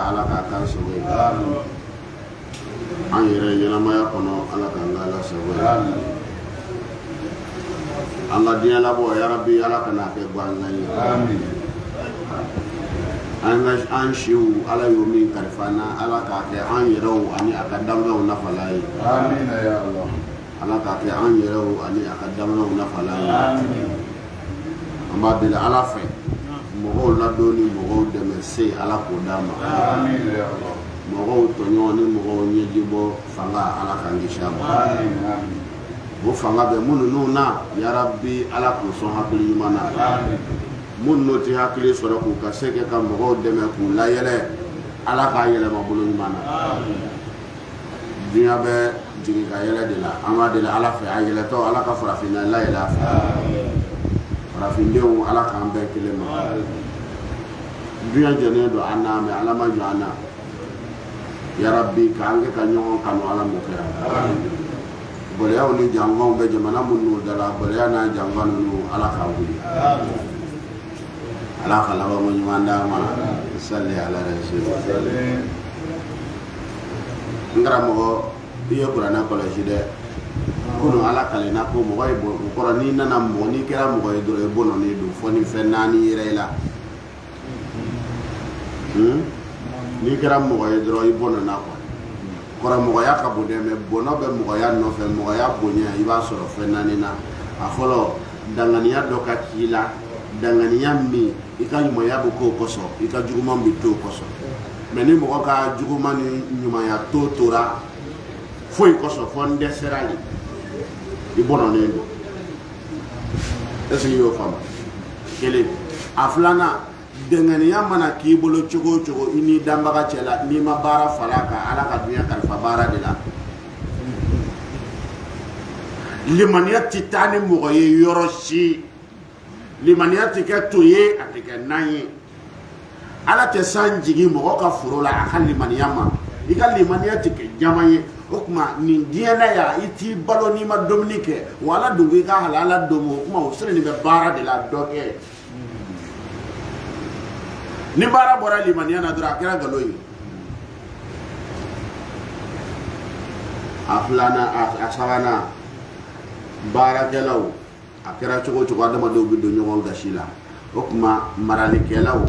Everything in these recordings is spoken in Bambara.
ala ka kan sobe an yɛrɛ ɲɛnamaya kɔnɔ ala ka ala sobe an ka diɲɛ labɔ ya rabbi ala kana kɛ gangan ye an siw ala y'o min kalifa na ala k'a kɛ an yɛrɛw ani a ka danfɛnw nafala ye ala k'a kɛ an yɛrɛw ani a ka danfɛnw nafala ye an b'a deli ala fɛ mɔgɔw ladon ni mɔgɔw dɛmɛ se ala k'o d'a ma mɔgɔw tɔɲɔgɔn ni mɔgɔw ɲɛjibɔ fanga ala k'an kisi a ma o fanga bɛ minnu na ya rabbi ala k'u sɔn hakili ɲuman na minnu n'o tɛ hakili sɔrɔ k'u ka se kɛ ka mɔgɔw dɛmɛ k'u layɛlɛ ala k'a yɛlɛma bolo ɲuman na dunya bɛ jigin ka yɛlɛ de la an b'a deli ala fɛ a yɛlɛtɔ ala ka farafinna layɛlɛ a fɛ farafindenw ala k'an bɛɛ kelen ma dunya jɛnen don an na mɛ ala ma jɔ an na ya rabbi k'an kɛ ka ɲɔgɔn kanu ala m'o kɛra gɛlɛyaw ni janfanw bɛ jamana minnu dala gɛlɛya n'a janfa ninnu ala k'a wuli ala ka labanko ɲuman d'a ma salli ala rasul n karamɔgɔ i ye kuranɛ kɔlɔsi dɛ kunun ala kalenna ko mɔgɔ ye o kɔrɔ n'i nana mɔgɔ n'i kɛra mɔgɔ ye dɔrɔn i bɔnɔnen don fɔ ni fɛn naani yɛrɛ i la n'i kɛra mɔgɔ ye dɔrɔn i bɔnɔna kɔ kɔrɔmɔgɔya ka bon dɛ mɛ bɔnɔ bɛ mɔgɔya nɔfɛ mɔgɔya bonya i b'a sɔrɔ fɛn naani na a fɔlɔ danganiya dɔ ka k'i la danganiya min i ka ɲumanya bɛ k'o kɔsɔn i ka juguman bɛ t'o kɔsɔn mɛ ni mɔgɔ ka juguman ni ɲumanya to tora foyi kɔsɔn fɔ n dɛsɛra de i bɔnɔnen don est ce que i y'o faamu kelen a filanan danganiya mana k'i bolo cogo o cogo i n'i danbaga cɛ la n'i ma baara fara kan ala ka dunya kalifa baara de la limaniya tɛ taa ni mɔgɔ ye yɔrɔ si limaniya tɛ kɛ to ye a tɛ kɛ nan ye ala tɛ san jigin mɔgɔ ka foro la a ka limaniya ma i ka limaniya tɛ kɛ jama ye o tuma nin diɲɛ na yan i t'i balo n'i ma dumuni kɛ wa ala dun ko i ka halala domo o tuma o sira nin bɛ baara de la dɔ kɛ ni baara bɔra limaniya na dɔrɔn a kɛra nkalon ye a filanan a sabanan baarakɛlaw a kɛra cogo o cogo adamadenw bɛ don ɲɔgɔn gasi la o tuma maralikɛlaw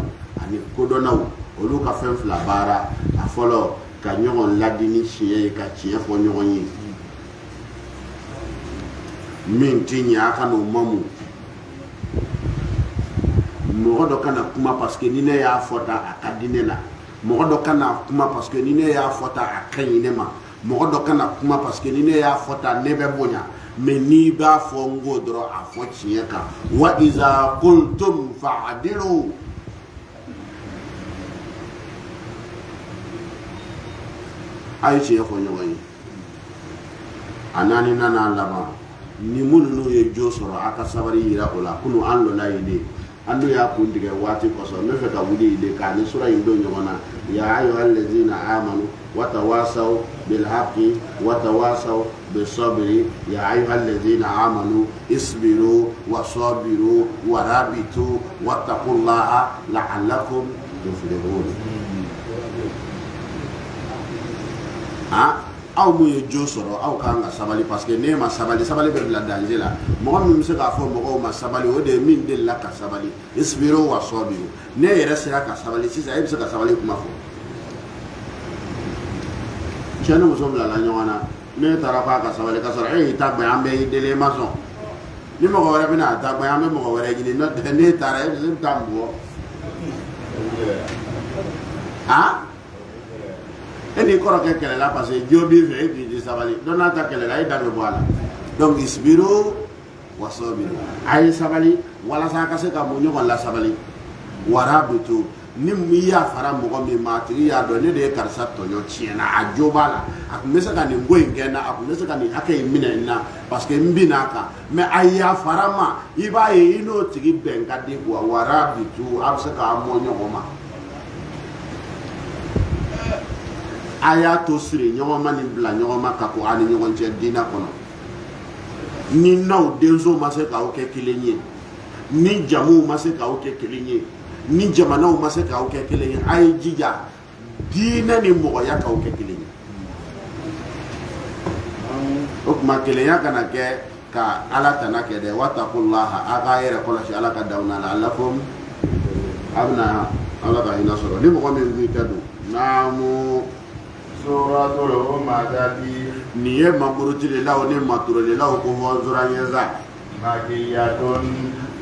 ani kodɔnnaw olu ka fɛn fila baara a fɔlɔ ka ɲɔgɔn ladi ni tiɲɛ ye ka tiɲɛ fɔ ɲɔgɔn ye min tɛ ɲɛ a ka n'o mamu mɔgɔ dɔ kana kuma parce que ni ne y'a fɔ ta a ka di ne la mɔgɔ dɔ kana kuma parce que ni ne y'a fɔ ta a ka ɲi ne ma mɔgɔ dɔ kana kuma parce que ni ne y'a fɔ ta ne bɛ bonya mais n'i b'a fɔ n ko dɔrɔn a fɔ tiɲɛ kan wa iza qultum fa'dilu a ye tiɲɛ fɔ ɲɔgɔn ye a naani nana laban ni minnu ye jo sɔrɔ a ka sabali yira o la kunu an lɔla ye de an dun y'a kun tigɛ waati kɔsɔn n bɛ fɛ ka wuli de k'a ni sura in don ɲɔgɔn na ya ayyuhal ladzina amanu watawasaw bil haqqi watawasaw bis sabri ya ayyuhal ladzina amanu isbiru wasabiru warabitu wattaqullaha la'allakum tuflihun aw mun ye jo sɔrɔ aw kan ka sabali parce que ne ma sabali sabali bɛ bila danger la mɔgɔ min bɛ se k'a fɔ mɔgɔw ma sabali o de ye min delila ka sabali isbiru wa sabiru ne yɛrɛ sera ka sabali sisan e bɛ se ka sabali kuma fɔ cɛ ni muso bilala ɲɔgɔn na ne taara k'a ka sabali ka sɔrɔ e y'i ta gbɛn an bɛɛ y'i deli e ma sɔn ni mɔgɔ wɛrɛ bɛna a ta gbɛn an bɛ mɔgɔ wɛrɛ ɲini n'o tɛ n'e taara e bɛ se ka taa mun fɔ e n'i kɔrɔkɛ kɛlɛla parce que jo b'i fɛ e k'i di sabali dɔ n'a ta kɛlɛla e da bɛ bɔ a la donc isbiru wa sabiru a ye sabali walasa a ka se ka mun ɲɔgɔn la sabali warabitu ni i y'a fara mɔgɔ min ma a tigi y'a dɔn ne de ye karisa tɔɲɔ tiɲɛna a jo b'a la a tun bɛ se ka nin ko in kɛ n na a tun bɛ se ka nin hakɛ in minɛ n na parce que n bɛ n'a kan mais a yafara ma i b'a ye i n'o tigi bɛn ka di quoi warabitu a bɛ se k'a mɔ ɲɔgɔn ma a y'a to siri ɲɔgɔn ma nin bila ɲɔgɔn ma ka ko a ni ɲɔgɔn cɛ diinɛ kɔnɔ ni n'aw denso ma se k'aw kɛ kelen ye ni jamuw ma se k'aw kɛ kelen ye ni jamanaw ma se k'aw kɛ kelen ye a ye jija diine ni mɔgɔya k'aw kɛ kelen ye o tuma kelenya kana kɛ ka ala tana kɛ dɛ wattaqullaha a k'a yɛrɛ kɔlɔsi ala ka daw na la'allakum a bɛna ala ka hinɛ sɔrɔ ni mɔgɔ min b'i kɛ don naamu suratul humadati nin ye maburutilaw ni maturolilaw ko fɔ nsuranɲɛza makiyatun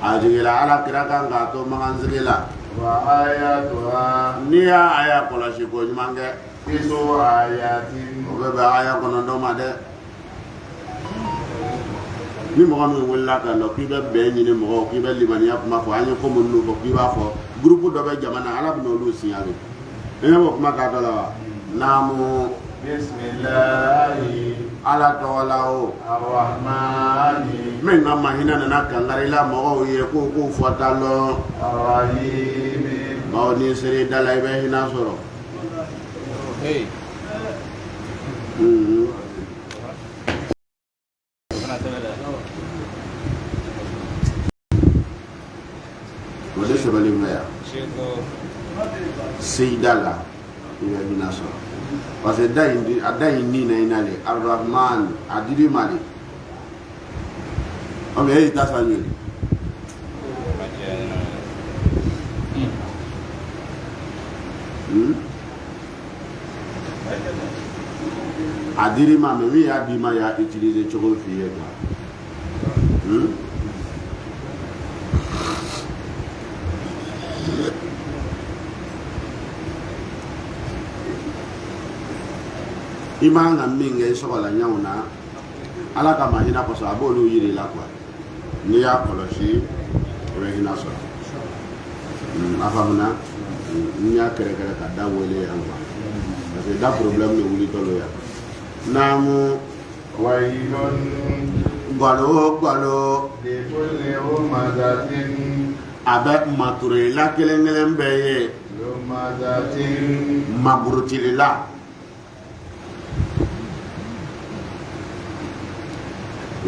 a jigila ala kira kan k'a to magansigi la wa ayatuha n'i y'a aya kɔlɔsi ko ɲuman kɛ isu ayatin o bɛ bɛn aya kɔnɔntɔn ma dɛ ni mɔgɔ min wulila ka lɔ k'i bɛ bɛn ɲini mɔgɔw k'i bɛ limaniya kuma fɔ an ye ko minnu fɔ k'i b'a fɔ gurupu dɔ bɛ jamana ala bɛ n'olu signalé e b'o kuma k'a dɔ la wa naamu bisimilahi ala tɔgɔ la o arahmani min ka mahinɛ nana kankari la mɔgɔw ye ko k'o fɔta lɔ arahimi bawo ni seri da la i bɛ hinɛ sɔrɔ o de sɛbɛnlen bɛ yan seyida la i bɛ hinɛ sɔrɔ parce que a da in ni na ina le arrahman a diri ma le o mɛ e y'i ta san joli a diri ma mɛ min y'a di ma y'a utiliser cogo f'i ye quoi i man ka min kɛ i sɔgɔla ɲɛw na ala ka ma hinɛ kɔsɔn a b'olu yiri la quoi n'i y'a kɔlɔsi i bɛ hinɛ sɔrɔ a faamuna n y'a kɛrɛkɛrɛ ka da wele yan quoi parce que da problème de wuli tɔlo yan naamu waylun gwalo gwalo likulli humazatin a bɛ maturela kelen kelen bɛɛ ye lumazatin maburutilila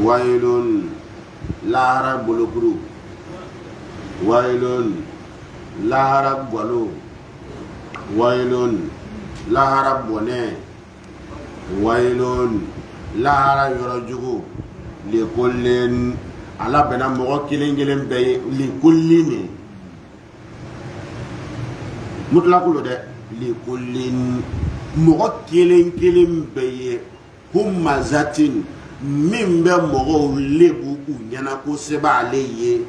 waylun lahara bolokuru waylun lahara gwalo waylun lahara bɔnɛ waylun lahara yɔrɔjugu likulin ala bɛnna mɔgɔ kelen kelen bɛɛ ye likulin mutlakulo dɛ likulin mɔgɔ kelen kelen bɛɛ ye humazatin min bɛ mɔgɔw lebu u ɲɛna kosɛbɛ ale ye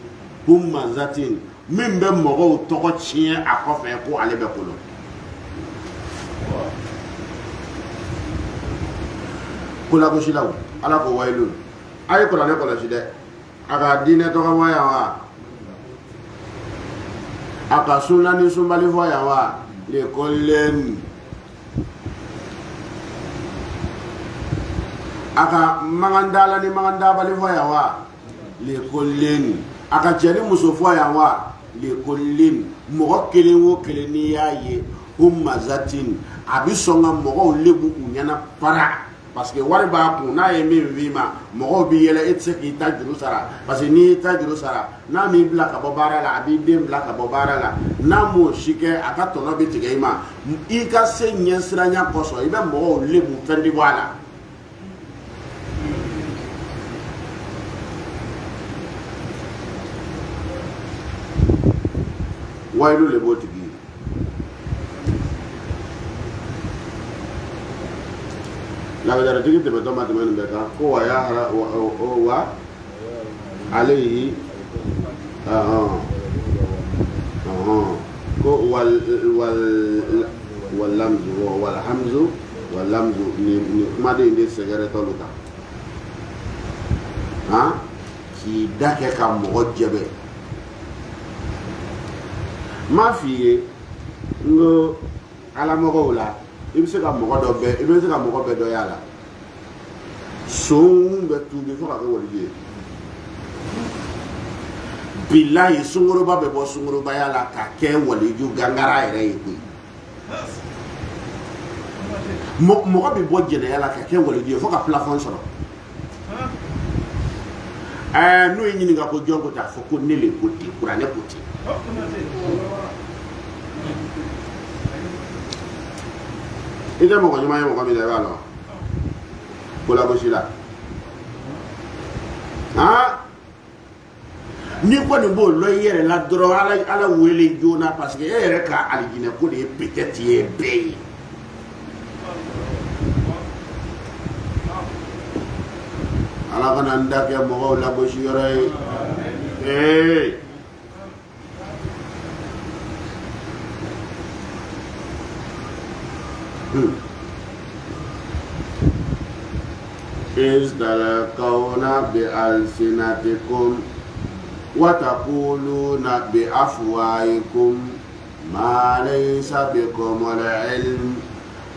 humazatin min bɛ mɔgɔw tɔgɔ tiɲɛ a kɔfɛ ko ale bɛ kolo kolagosilaw ala ko waylun a ye kuranɛ kɔlɔsi dɛ a ka diinɛ tɔgɔ fɔ yan wa a ka sunna ni sunbali fɔ yan wa lekolen a ka magandala ni magandabali fɔ yan wa lekolen a ka cɛ ni muso fɔ yan wa lekolen mɔgɔ kelen o kelen n'i y'a ye humazatin a bɛ sɔn ka mɔgɔw lebu u ɲɛna para parce que wari b'a kun n'a ye min f'i ma mɔgɔw b'i yɛlɛ e tɛ se k'i ta juru sara parce que n'i y'i ta juru sara n'a m'i bila ka bɔ baara la a b'i den bila ka bɔ baara la n'a m'o si kɛ a ka tɔnɔ bɛ tigɛ i ma i ka se ɲɛsiranya kosɔn i bɛ mɔgɔw lebu fɛn di bɔ a la waylu le b'o tigi lagajara tigi tɛmɛtɔ ma tɛmɛ nin bɛɛ kan ko wa y'a hara wa ale yi ko walhamzu ni kumaden de sɛgɛrɛ tɔlu kan k'i da kɛ ka mɔgɔ jɛbɛ m'a f'i ye n ko alamɔgɔw la i bɛ se ka mɔgɔ dɔ bɛɛ i bɛ se ka mɔgɔ bɛɛ dɔ y'a la son bɛ tuubi fo ka kɛ waliju ye bilayi sunkɔrɔba bɛ bɔ sunkorobaya la ka kɛ waliju gangara yɛrɛ ye koyi mɔgɔ bɛ bɔ jɛnɛya la ka kɛ waliju ye fo ka plafond sɔrɔ n'o ye ɲininka ko jɔn ko t'a fɔ ko ne le ko ten kuranɛ ko ten Il y a mon ami, mon ami, alors. Pour la bouche là. Ah? Ni ko ni bo lo yere la dro ala wele jona parce que ere ka aligine ko de peut-être ye be ala kana ndake mo la bo shire إذ بألسنتكم وتقولون بأفواهكم ما ليس بكم العلم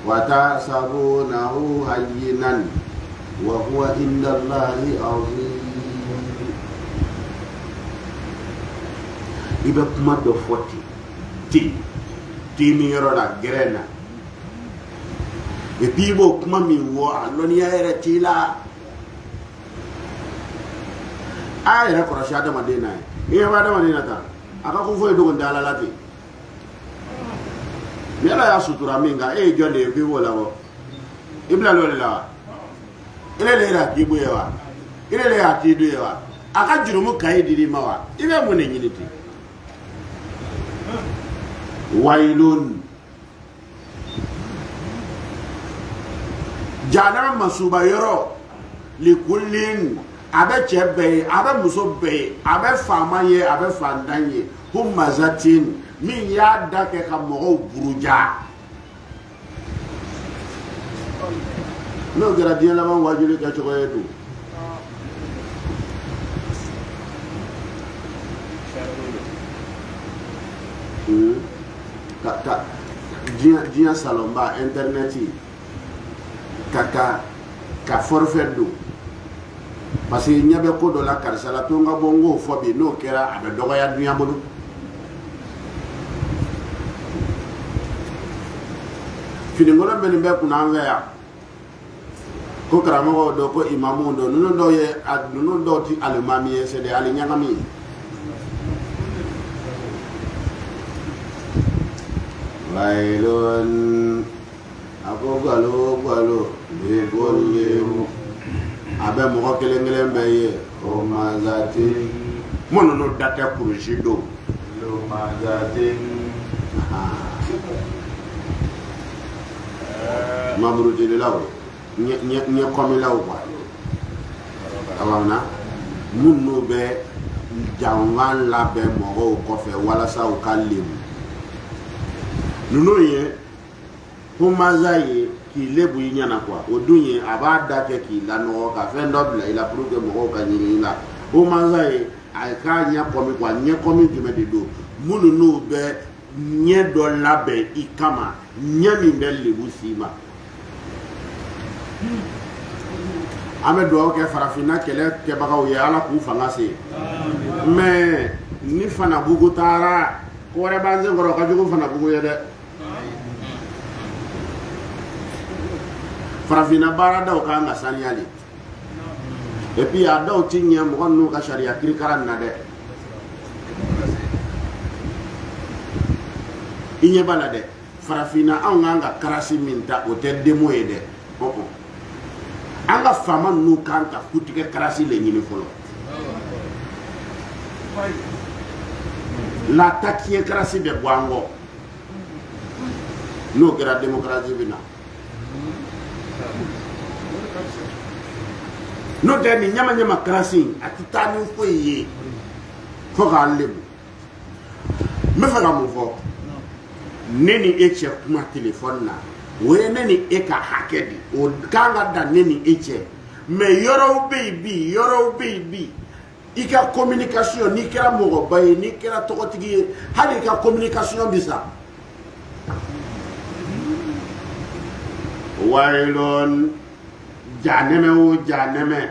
وتحسبونه هينا وهو عند الله عظيم. إذا كما دفوتي ti mi yoro la grena et puis bo kuma mi wo aloni ere tila ayra ko rashada madina e ba da madina ta aka ko fo do ndala lati mi ala ya sutura minga e jonde bi wola wo ibla lo la ile le ra ki buyewa ile le ya ti duyewa aka jurumu kai diri mawa ibe mo ne nyiniti wailun jana masuba yoro likullin abe chebe abe musobe abe famaye abe fandanye humazatin min ya dake ka mo buruja no gara dia la man wajuli ka choko yetu ka dia salomba interneti ka forfait do parce que nyabe ko do la karsala to nga bongo fobi no kera abe dogo ya dunya bodu fini ngolo ben be kuna anveya ko karamo do ko imamu do nuno do ye nuno do ti alimami se de ali nyangami wailun ako galo be golle abe mo kelengelen be ye o mazati mono no data kurujido lo mazati mabru de lawo nye komi lawo kwa awana munno be janwan la be mo ko fe wala sa o kallim nuno ye ko mazaye ki lebu nyana kwa odunye abada ke ki lano ka fe ndobla ila pruke mo ka nyini la o mazaye ay ka nya komi kwa nye komi jume de do munu no be nye do labe ikama nyami be lebu sima ame do ke farafina kele ke bagaw ya ala ku fanga se mais ni fana bugu tara ko re banze ngoro ka jugo fana bugu yede farafina bara daw ka nga saniyali et puis a daw tinya mo no ka sharia kirikaran na de inye bala de farafina an nga karasi minta o te demo yede anga fama no kan ka kutike karasi le nyini folo la takiye karasi be bwango no kera demokrasi bina no deni nyama karasi atitani foye fo ga lebu me fa ga mo fo neni eche kuma telephone na we neni eka hakedi o kanga da neni eche me yoro baby ika communication ni kera mo baye ni kera tokotigi hali ka communication bisa wailon janeme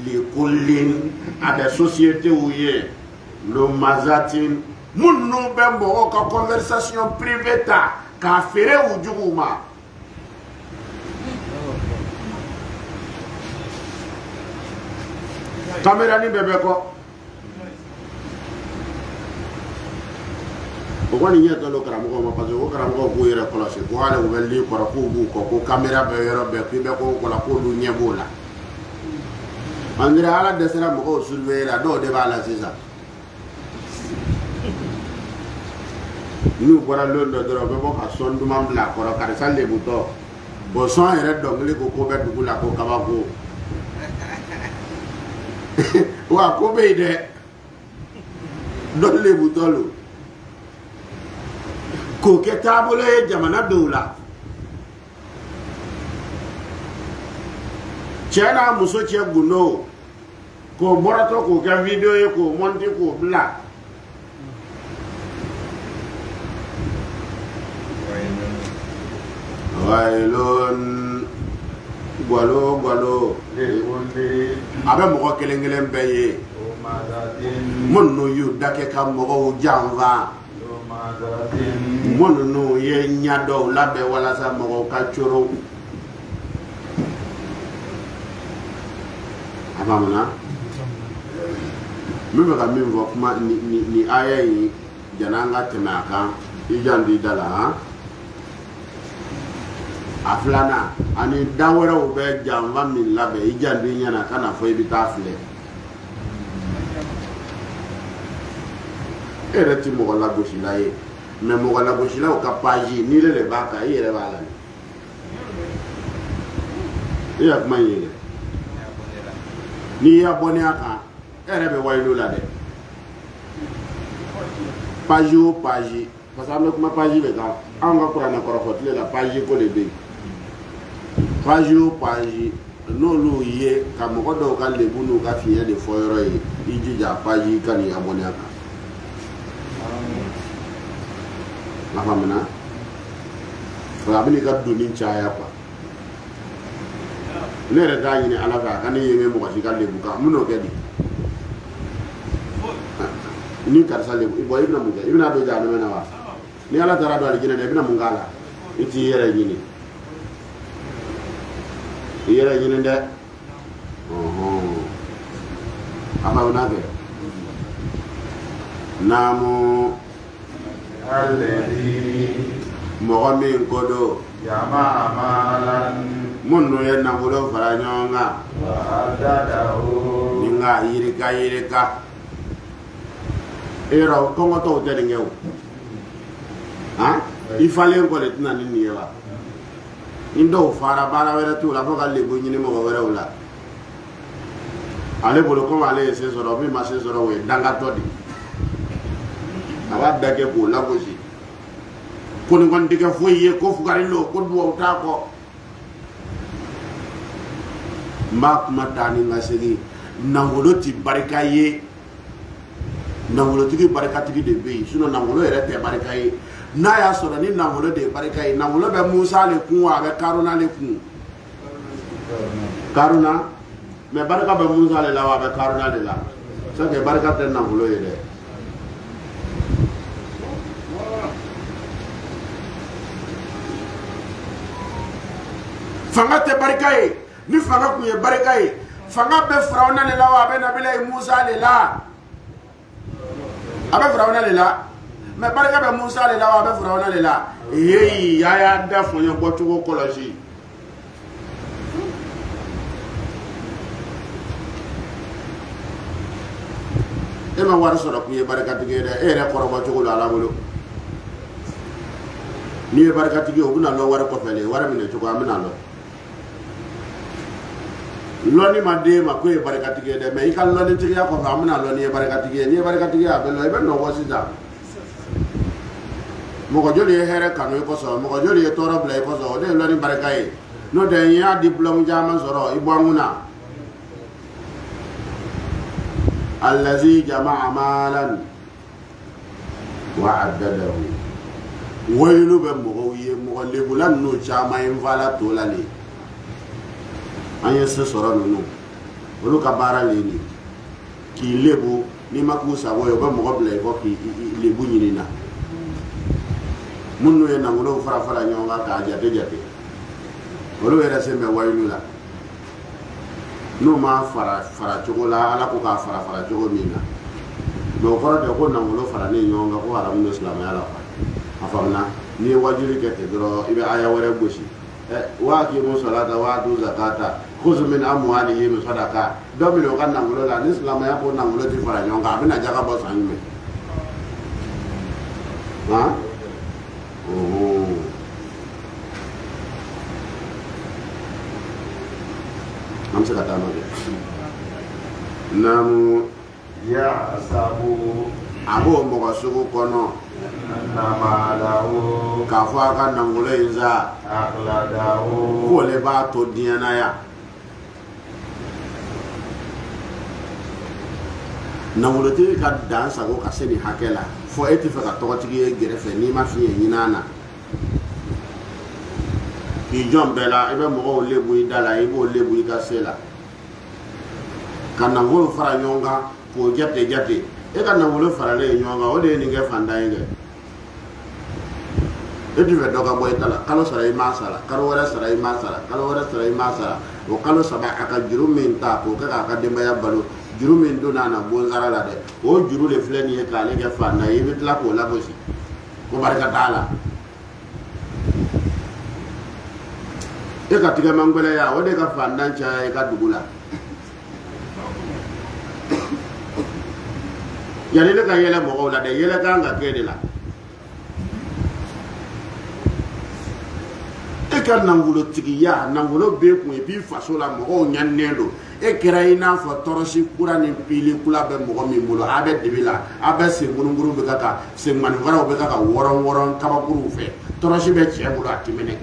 li kullin abe société ouye lo mazatin munno bembo ka conversation privée ta ka fere ujuguma caméra ni bebe ko o ko ni yeto lo karamɔgɔ ma parce que o karamɔgɔ k'u yɛrɛ kɔlɔsi ko hali u bɛ li kɔrɔ k'u b'u kɔ ko kamera bɛ yɔrɔ bɛɛ k'i bɛ ko kɔlɔ k'olu ɲɛ b'o la an dirait ala dɛsɛra mɔgɔw surveiller la dɔw de b'a la sisan n'u bɔra lon dɔ dɔrɔn u bɛ bɔ ka sɔn duman bila a kɔrɔ karisa lebutɔ o sɔn yɛrɛ dɔnkili ko bɛ dugu la ko kabako wa ko bɛ yen dɛ dɔ lebutɔ lo k'o kɛ taabolo ye jamana dɔw la cɛ n'a muso cɛ gundo k'o bɔratɔ k'o kɛ video ye k'o monter k'o bila wailun gwalo gwalo a bɛ mɔgɔ kelen kelen bɛɛ ye minnu y'u da kɛ ka mɔgɔw janfa minnu ye ɲɛ dɔw labɛn walasa mɔgɔw ka coro a faamuna n bɛ fɛ ka min fɔ kuma ni aya in jan'an ka tɛmɛ a kan i janto i da la han a filanan ani da wɛrɛw bɛ janfa min labɛn i janto i ɲɛna ka na fɔ i bɛ taa filɛ e yɛrɛ ti mɔgɔ lagosila ye mais mɔgɔ lagosilaw ka page ni de b'a kan i yɛrɛ b'a la i y'a kuma ye dɛ n'i y'a abonné a kan e yɛrɛ bɛ wayilu la dɛ page o page parce que an bɛ kuma page de kan anw ka kuranɛ kɔrɔfɔ tile la page ko de bɛ yen page o page n'olu ye ka mɔgɔ dɔw ka lebu n'u ka fiɲɛ de fɔ yɔrɔ ye i jija page ka n'i abonné a kan a faamuna a bɛna i ka donni caya quoi ne yɛrɛ t'a ɲini ala fɛ a ka ne yenge mɔgɔ si ka lebu kan n bɛn'o kɛ di ni karisa lebu bɔn i bɛna mun kɛ i bɛna don jahanama na wa ni ala taara don alijinɛ na i bɛna mun k'a la i t'i yɛrɛ ɲini i yɛrɛ ɲini dɛ a faamuna kɛ naamu mɔgɔ min ko don minnu ye nafolo fara ɲɔgɔn kan ni nka yirika e yɔrɔ kɔngɔtɔw tɛ nin kɛ o i falen kɔ de tɛna ni nin ye wa ni dɔw fara baara wɛrɛ t'u la fo ka lebu ɲini mɔgɔ wɛrɛw la ale bolo komi ale ye se sɔrɔ min ma se sɔrɔ o ye dangatɔ de a b'a da kɛ k'o lagosi ko nin kɔni tɛ kɛ foyi ye ko fugari lo ko duwawu t'a kɔ n b'a kuma taa ni n ka segin nafolo ti barika ye nafolotigi barikatigi de bɛ yen sinon nafolo yɛrɛ tɛ barika ye n'a y'a sɔrɔ ni nafolo de ye barika ye nafolo bɛ Musa le kun wa a bɛ Karuna le kun Karuna mais barika bɛ Musa le la wa a bɛ Karuna de la c'est que barika tɛ nafolo ye dɛ fanga tɛ barika ye ni fanga kun ye barika ye fanga bɛ Firawuna le la wa a bɛ Nabilahi Musa le la a bɛ Firawuna le la mais barika bɛ Musa le la wa a bɛ Firawuna le la yeyi a y'a da fɔɲɛ bɔcogo kɔlɔsi e ma wari sɔrɔ kun ye barikatigi ye dɛ e yɛrɛ kɔrɔbɔcogo la Ala bolo n'i ye barikatigi ye o bɛna lɔ wari kɔfɛ le wari minɛ cogo an bɛna lɔ lɔnni ma d'e ma ko ye barikatigi ye dɛ mais i ka lɔnnitigiya kɔfɛ an bɛna lɔ n'i ye barikatigi ye n'i ye barikatigi ye a bɛ lɔ i bɛ nɔbɔ sisan mɔgɔ joli ye hɛrɛ kanu i kɔsɔn mɔgɔ joli ye tɔɔrɔ bila i kɔsɔn o de ye lɔnni barika ye n'o tɛ n y'a diplôme caman sɔrɔ i bɔ an kun na allazi jama'a malan wa addadahu wayilu bɛ mɔgɔw ye mɔgɔ lebula ninnu caman ye n fala to la le an ye se sɔrɔ ninnu olu ka baara le ni k'i lebu n'i ma k'u sago ye u bɛ mɔgɔ bila i kɔ k'i lebu ɲini na minnu ye nafolow fara fara ɲɔgɔn kan k'a jate jate olu yɛrɛ sen bɛ wayilu la n'u ma fara cogo la Ala ko k'a fara cogo min na mais o kɔrɔ tɛ ko nafolo faralen ɲɔgɔn kan ko haramu bɛ silamɛya la afamna ni wajuri kete dro ibe aya wara goshi wa ki mu salata wa tu zakata khuz min amwalihim sadaqa domino kan nangulo la islam ya ko nangulo ti fara nyonga bina jaga bo sanme ha am sa kata ma namu ya asabu abo mo ko suku kono namalahu kafa kan nangulo inza akhladahu ko le ba to diana ya nangulo te ka dan sago ka seni hakela fo eti fa ka to tigi gerefe ni ma fi yinana ki jombela ibe mo lebu idala ibo lebu ikasela kana ngolo fara nyonga ko jate e kana ngolo fara le nyonga o de ni ge fanda yenge e di vedo ka boy tala kalo sara i masala kalo wara sara i masala kalo wara sara i masala o kalo saba aka juru min ta ko ka demba ya balu juru min do nana bonzara la de o juru le fleni e ka le ge fanda e bitla ko la bosi ko barka taala e ka tiga mangwele ya o de ka fanda cha e ka dugula yani le ka yele mo la de yele ka nga ke de la e ka nangulo tigiya nangulo be ko e bi faso la mo nyanne do e kera ina fo torosi kura ni pili kula be mo mi mulo abe debila abe se ngurunguru be kaka se manwara be kaka woron kabakuru fe torosi be che mulo atimene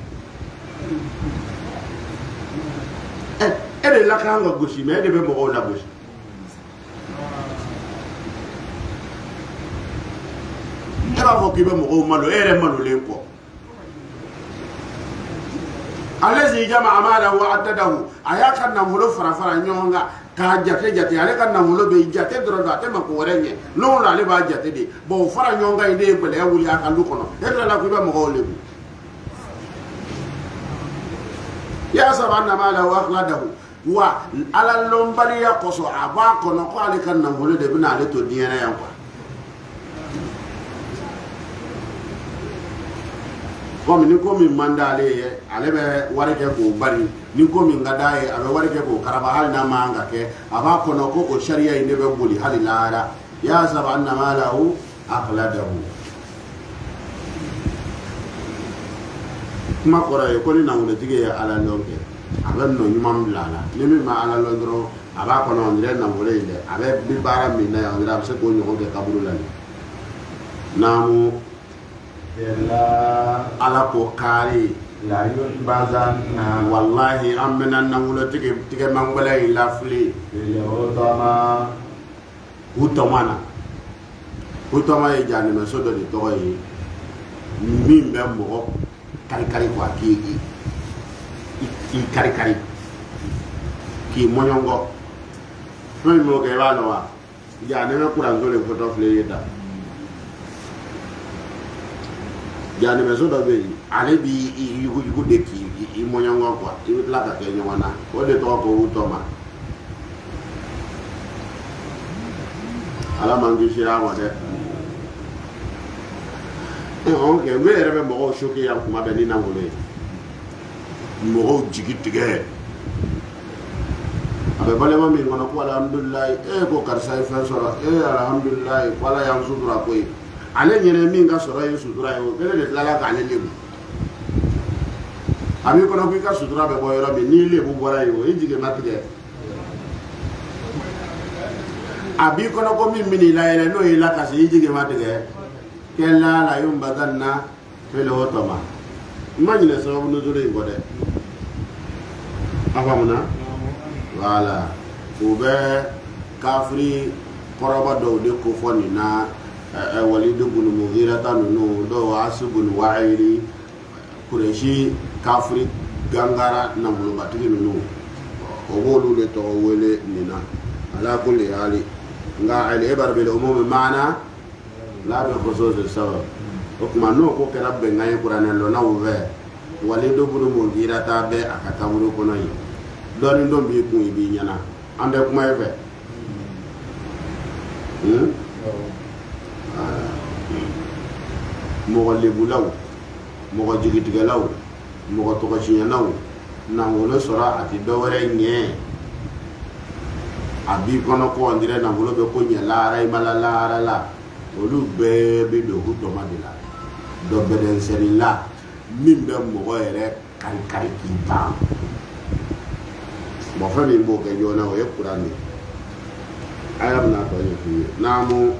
e de la ka nga gosi me de be mo la gosi era fo kibe mo malo ere malo lenko alazi jama amala wa atadahu ayaka na mulo fara nyonga ka jate ale kan na mulo be jate dro da te mako warenye no la le ba jate de bo fara nyonga ide ko le wuli aka lu kono era la kibe mo lebu ya sabanna mala wa akhladahu wa ala lombali ya koso aba kono ko ale kan na mulo de bina le to diena ya kwa comme ni ko min mandale ye ale be wari ke ko bari ni ko min ngada ye abe wari ke ko karaba hal na manga ke aba kono ko o sharia inde be boli halilara ya sabanna malahu akhladahu kuma kora ye ko ni na ngule tige ya ala lonke abe no nyumam lala ni mi ma ala londro aba kono ndire na ngule inde abe bi bara min na ya ngira se ko nyogo ke kabulu lani namu ala ko kari la yun bazanna wallahi amena nangulo tige mangwala ila fli le otama utama e jani me sodo di to yi min be mo kari kwa ki kari ki monyongo mo ke walo wa jani me kuranzo le photo fli yeda jani me sodo be ale bi yugo de ki monyongo kwa ibitla ka ke nywana o de to ko utoma ala mangi shira wa de on ke we rebe mo shoki ya kuma be ni nangule mo jigi tige abe bale ma mi ngono ko alhamdulillah ko karsa fa sura alhamdulillah wala yang sudura ko ale nyene min ga sura yi sudura yo bele de lala ka ale lebu ami ko no ka sudura be boy robi ni lebu bora yo e jige matige abi ko no ko min mini la ele no ila ka si jige matige kella la yum badanna fele otoma imagine sababu no dure ngode afamuna wala ube kafri koroba do de ko foni na Walid ibn Mughira tanu do Asib ibn Wa'ili Quraishi kafri gangara na mulubati nunu ogolu le to wele nina ala kulli hali nga ale bar bil umum maana la bi khusus sabab okuma no ko kera be ngay Qur'an lo na uve Walid ibn Mughira ta be akata wuro kono yi doni ndom bi ku bi nyana ande kuma efe mogo lebulaw mogo jigitigalaw mogo tokosiyanaw nangolo sora ati dowere nye abi kono ko ondire nangolo be ko nye lara imala lara la olu be do hutoma de la do beden serila min be mogo ere kari ki ba mo fa mi mo ke jona o e qur'ani ayam na to yi namu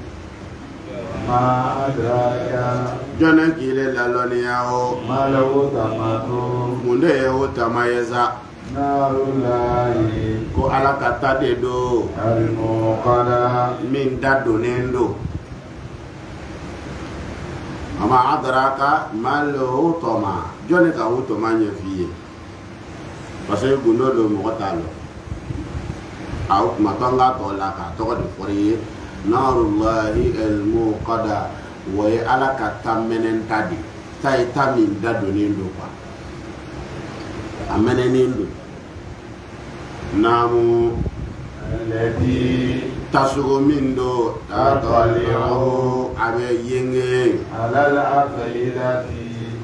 ma adraka jona gile la lonia o malawu tamatu munde e o tamayeza narullahi ko ala kata de do al-muqada min dado nendo ama adraka malo toma jona ka o toma nya fiye parce que gundo do mo talo aw matanga to la ka to de fori narullahi al-muqada wa ala kata menen tadi tay tamin dado nendo kwa amene nendo namu alladhi tasugo mindo tatali'u abe yenge ala al-afidati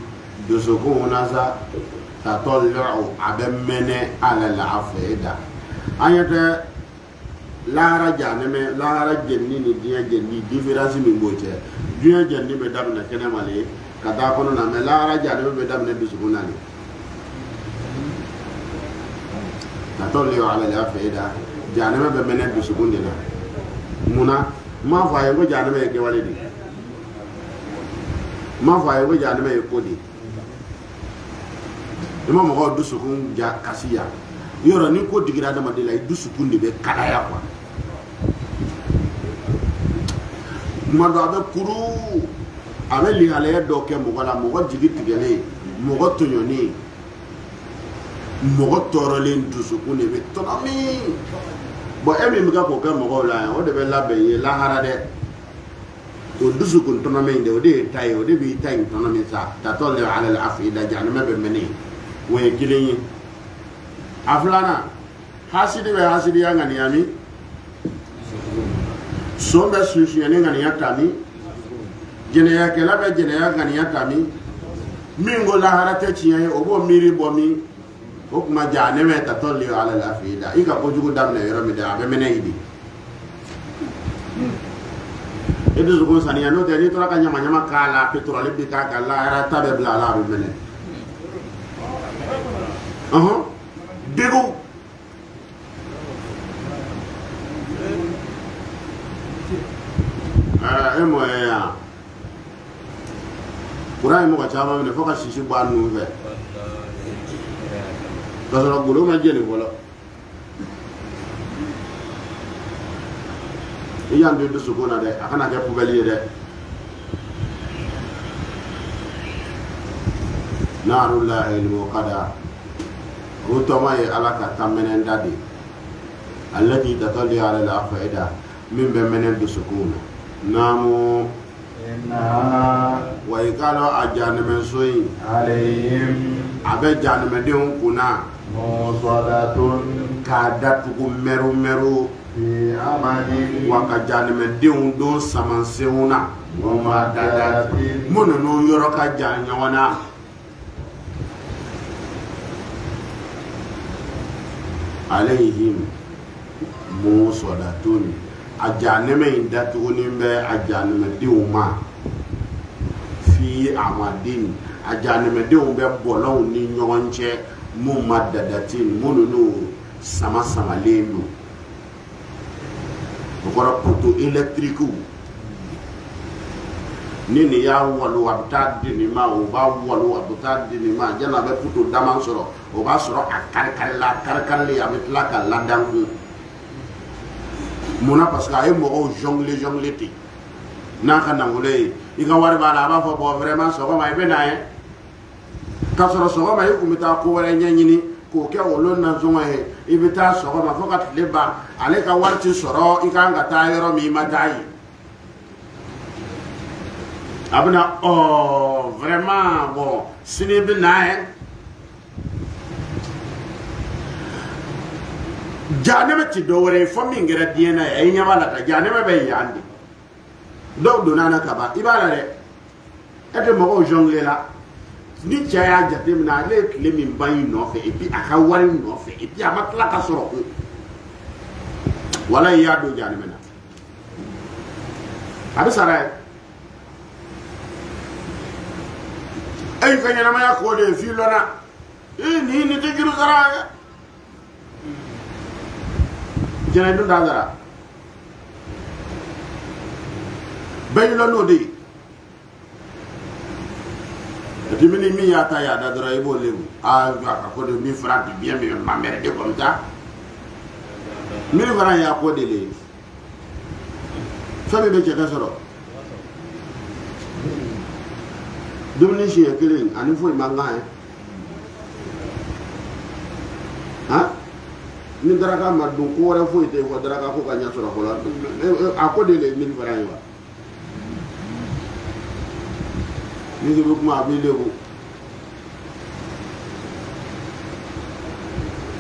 dusuku nasa tatali'u abe mene ala al-afida ayata lara janeme lara jenni ni dia jenni difference mi boche dia jenni be damna kene male kata kono na me lara janeme be damna dusuku nani tatali'u ala al-afida janeme be mene dusuku ndina muna ma fa yango janeme ke walidi ma fa yango janeme ko di ima mo do sukun ja kasiya yoro ni ko digira da madela du sukun de be kadaya kwa mando abe kuru abe li hale do ke mo wala mo jigi tigele mo go tonyoni mo go torolen du sukun de be tonami bo emi mi ga ko ka mo go la o de be la be ye la harade to du sukun tonami de o de tay o de bi tay tonami sa ta tolli ala al afida janama be meni we kilinyi aflana hasidi be hasidi ya ngani yami sombe susu ya ngani yatami jene ya kela be jene ya ngani yatami mingo la harate chiye obo miri bomi o kuma jane me tatolli ala al afida ika ko jugo damne yoro mi da be mene idi edu zugo saniya no de ni to ka nyama nyama kala petrol bi ka kala ara tabe bla la be mene degu emo ya kurai mo ka chama ne foka sisi ba nu ve to so gulo ma jeni wala iyan de su gona de akana ke pubeli de narullahi al-muqada rutama ya alaka tamenen dadi allati tatalli ala al-afida min bemenen du sukuna namu inna wa ikalo ajaname soyi alayhim abe janame de kuna musadatun kadatu meru fi amali wa ka janame de don samanseuna wa madadati mono yoro ka janyawana alayhim musadatun ajaneme indatuni be ajaneme diuma fi amadin ajaneme dium be bolon ni nyonche mu madadatin mununu sama lendo okora poto electrique nini ya walu wabta dini ma o ba walu wabta dini ma jana be poto daman soro o ba soro akar le ya metla ka ladangu mona parce que ay mo jongle ti na kana ngule iga wari bala ba fo bo vraiment so ba may be na ka soro so ba may ku mita ko wala nyanyini ko ke olon na zuma he ibita so ba fo ka le ba ale ka warti soro iga ngata yoro mi madai abna oh vraiment bon sini bi na janeme ti do wore fo mi ngere diena e nyama la ta janeme be yandi do do nana ka ba ibala re et de mo jongle la ni jaya jate mina ale kile min bayi no fe et puis aka wari no fe et puis amatla ka soro ko wala ya do jani mena ada saray ay kanya na maya ko de fi lona ni te giru sara jana do dara bay lono de dimini mi ya ta ya da dara ibo lewu ka ko de mi franc bien mi ma mère de comme ça mi franc ya ko de le so be ka soro dimini shi ekele ani fo manga ha ni dara ka ma do ko wara fo ite ko dara ka ko ka nya soro ko la a ko de le mi franc wa ni de kuma bi lewu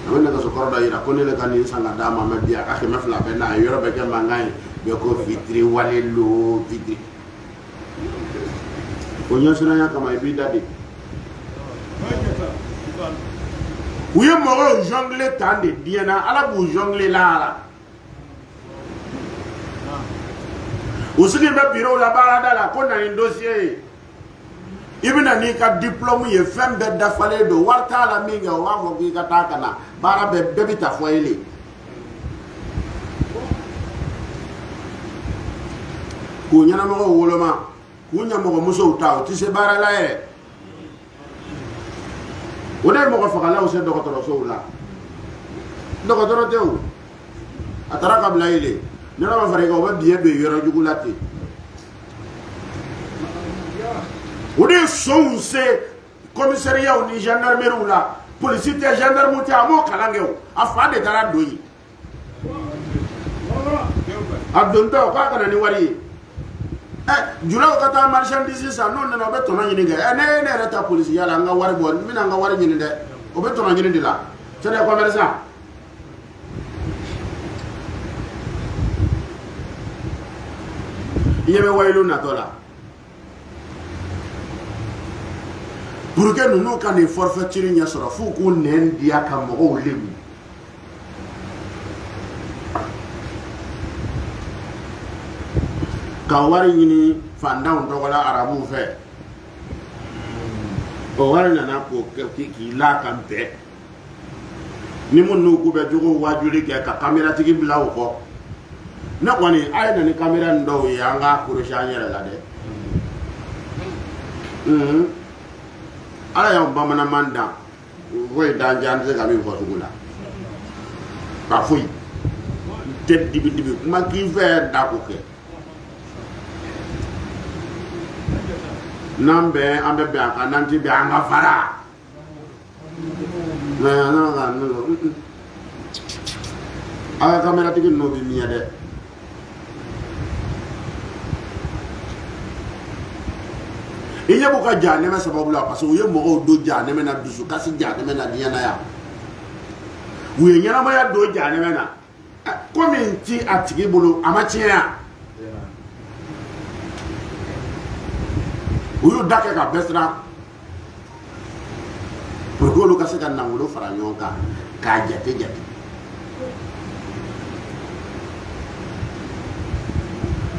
amena ka sokoro da ira ko ne le kan ni sanga dama ma biya akhe ma fla be na yoro be ke mangai be ko fitri wale lo fitri ko nya suna ya kama bi dadi uye mo jongle tande diena ala bu jongle la ala usiki be biro la barada la ko na dossier ibina ni ka diplôme ye fem be dafale do warta la minga wa mo bi ka takana bara be bebita foyele ko nyana mo woloma ko nyama mo muso taw ti se bara la e wona mo ko fakala o se do ko so la do ko toro tew atara ka blaile ne la ma fare ko ba biye be yoro jugulati Ode son se commissariat ou ni gendarmerie ou la police te gendarme te amo kalangeo afa de dara doyi abdonta ko kana ni wari jula ko ta marchandise sa non no be tona nyini ga ne reta police yala nga wari bon mina nga wari nyini de o be tona nyini de la c'est des commerçants yeme waylo na tola pour que nous kan ni forfaiture nya soro fu ko nen dia ka mo lebu ka wari ni fandaw to wala arabu fe o wari na ko ki la kan pe ni mun no ko be jogo wajuri ke ka camera tigi bilaw ko na ko ni ay na ni camera ndo ya nga ko shanyere la de ala ya bamana manda woy danjan se gamin ko sugula ba fuy ted dibi ma ki ver da ko ke nambe ambe be aka nanti be anga fara na ala kamera tigi no bi miya de iye buka jane ma sababu la parce que uye mo do jane me na dusu kasi jane me na diana ya uye nyana ma ya do jane me na ko min ti atigi bolo amatia uyu dake ka besra pour que lu kasi kan na ngulo fara nyonka ka jate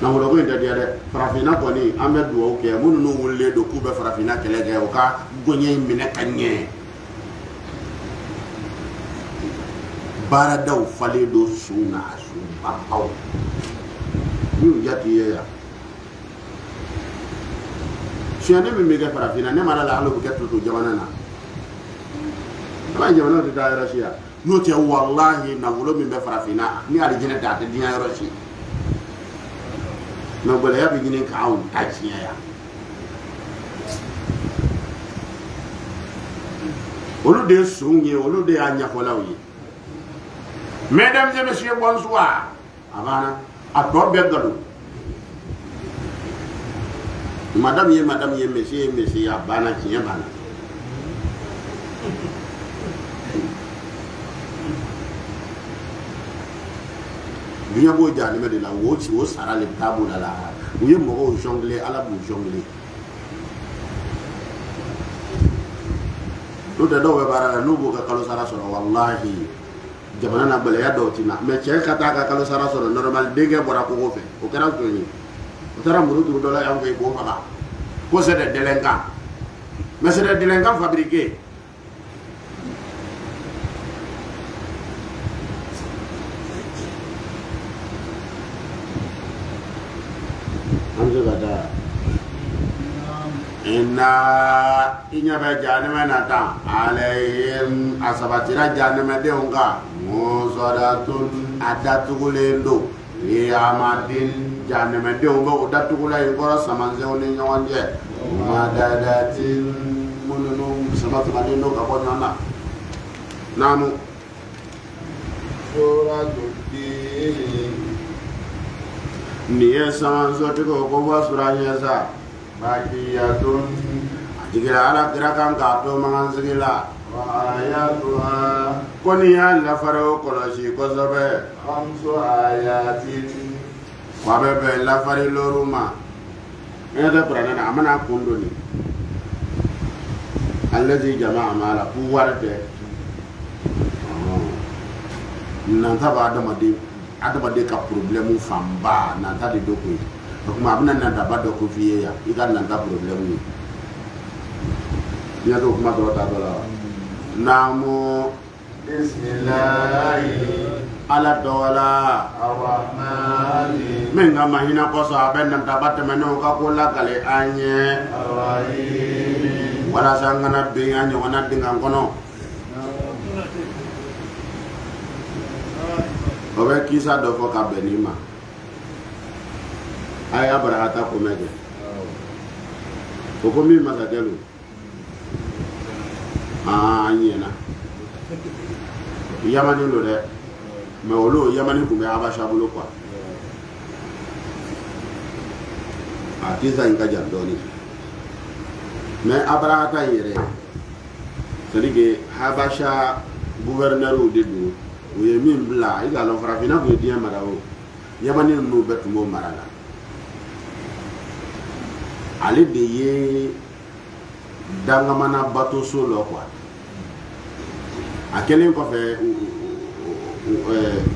na wala ko inda dia de farafina ko ni ambe do ke munu no wulle do ku be farafina kelege o ka gonye mine kanye bara daw fale do suna su papaw yu yati ya siane mi mega farafina ne mara la alo ko keto to jamana na ba jamana to da Russia no te wallahi na wulo mi be farafina ni ali jina da dinya Russia na bala ya biginin ka awon tachiya ya olu de sunye olu de anya folawi mesdames et messieurs bonsoir abana a to be gado madame ye monsieur abana tinya bana biya bo jani me de la wo sara le table la uye mo jongle ala bu jongle no da do be barala no bo ka kalo sara soro wallahi jamana na bale ya do tina me che kata ka kalo sara soro normal dege bora ko go fe o kara to ni o tara muru du do la am ko bo fa ko c'est des délinquants mais c'est des délinquants fabriqués inna inya ba janama nata alayhim asabatira janama de onga musadatun adatugulendo amadin janama de onga odatugula ingora samanze oni nyonje madadatin mununu samatu madendo kabonyana namu suratul niye samanzo tiko ko wasura sa makiyatun jigila ala gerakan ka to mangan sigila wa ayatuha koni ya la faro kolosi ko sobe khamsu ayatin wa be la fari loruma eda brana amana kundoni allazi jamaa mala ku warde nan ta ba adamade ka problème famba nan ta de dokoi kuma abin nan da ba da kofiye ya idan nan da problem ne ya to kuma ta dola namu bismillah ala dola arrahmani men ga mahina ko so aben nan da batte meno ka ko la kale anye arrahim wala sangana be anyo wana dinga kono obe kisa do fo ka benima ay abrahata ko meje ko mi masakelu nyena yamani lo de me olo yamani ko me abasha bulo kwa atiza inga jandoni me abrahata yere selige habasha gouverneur de do o ye min bla iga lo farafina ko diya marawo yamani no betu mo marala ale de ye dangamana bato solo quoi a kelen ko fe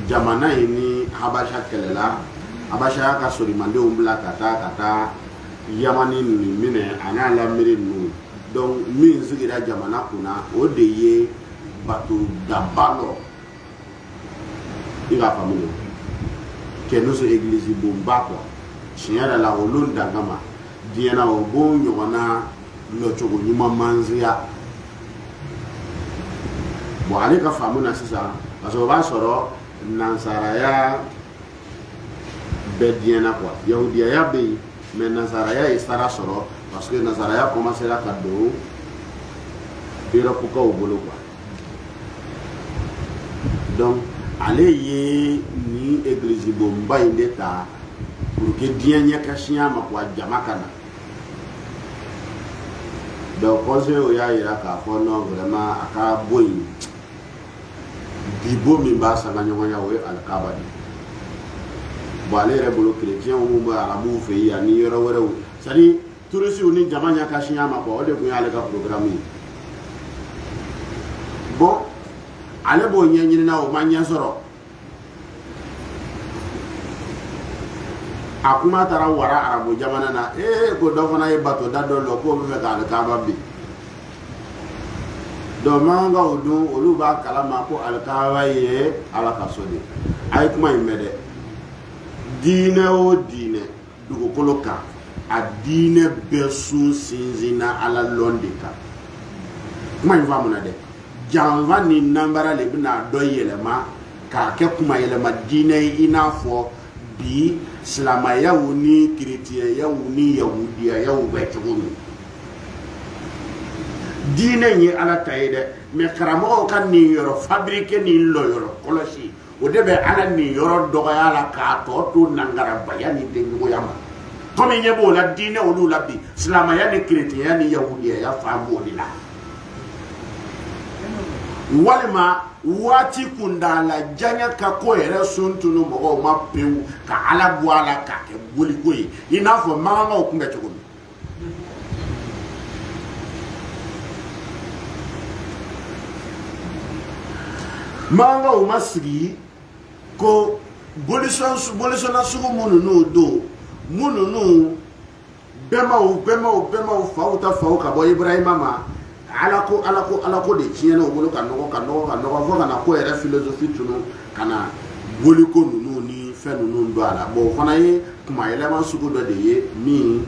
jamana ini habasha kelela habasha ka sori mande umbla kata yamani ni mine ana la mire nu donc min zigira jamana kuna o de ye bato dabalo ila famille ke no so église bomba quoi chiara la olon dangama diena o bon nyona lo chogo nyuma manzia bo ale ka famu na sisa aso ba soro nansaraya be diena quoi yahudiya ya be mais nansaraya istara soro parce que nansaraya commencer la kado Europe ko o bolo quoi donc ale ye ni église bomba indeta pour que dienya kashia makwa jamakana donc conseil o ya ira ka fo no vraiment aka boy bibo mi ba sanga nyonga ya we al kabadi bo ale rebolo chrétien o mo ara mu fe ya ni yoro wore sari turusi oni jamanya kashia makwa o de ku ya le ka programme bon ale bo nyenyi na o manya soro akuma tara wara arabu jamana na ko do fana e bato da do lo ko be ka alkaba bi do manga odu olu ba kala ma ko alkaba ye ala ka sodi ay kuma imede dine o dine dugo koloka a dine besu sinzina ala londika kuma inva mona de janva ni nambara le bina do yelema ka ke kuma yelema dine ina fo bi silamaya wuni chrétien ya wuni yahudiya ya wubetugunu dine ni ala tayede me karamo kan ni yoro fabriquer ni lo yoro kolosi o debe ala ni yoro doga ala ka to nangara bayani de ngoyama to mi nyebo la dine olu labi silamaya ni chrétien ni yahudiya ya famu ni la walima wati kundala janya ka ko yere suntunu mo ma pewu ka ala buala ka ke boli koyi ina fo mama o kumbe chogo manga o masigi ko bolison na sugu munu no do munu no bema o fauta ka bo Ibrahima ma ala ko de tiena o bolo ka no fo kana ko era philosophie tunu kana boli ko nunu ni fe nunu do ala bo fana ye kuma elema sugu do de ye mi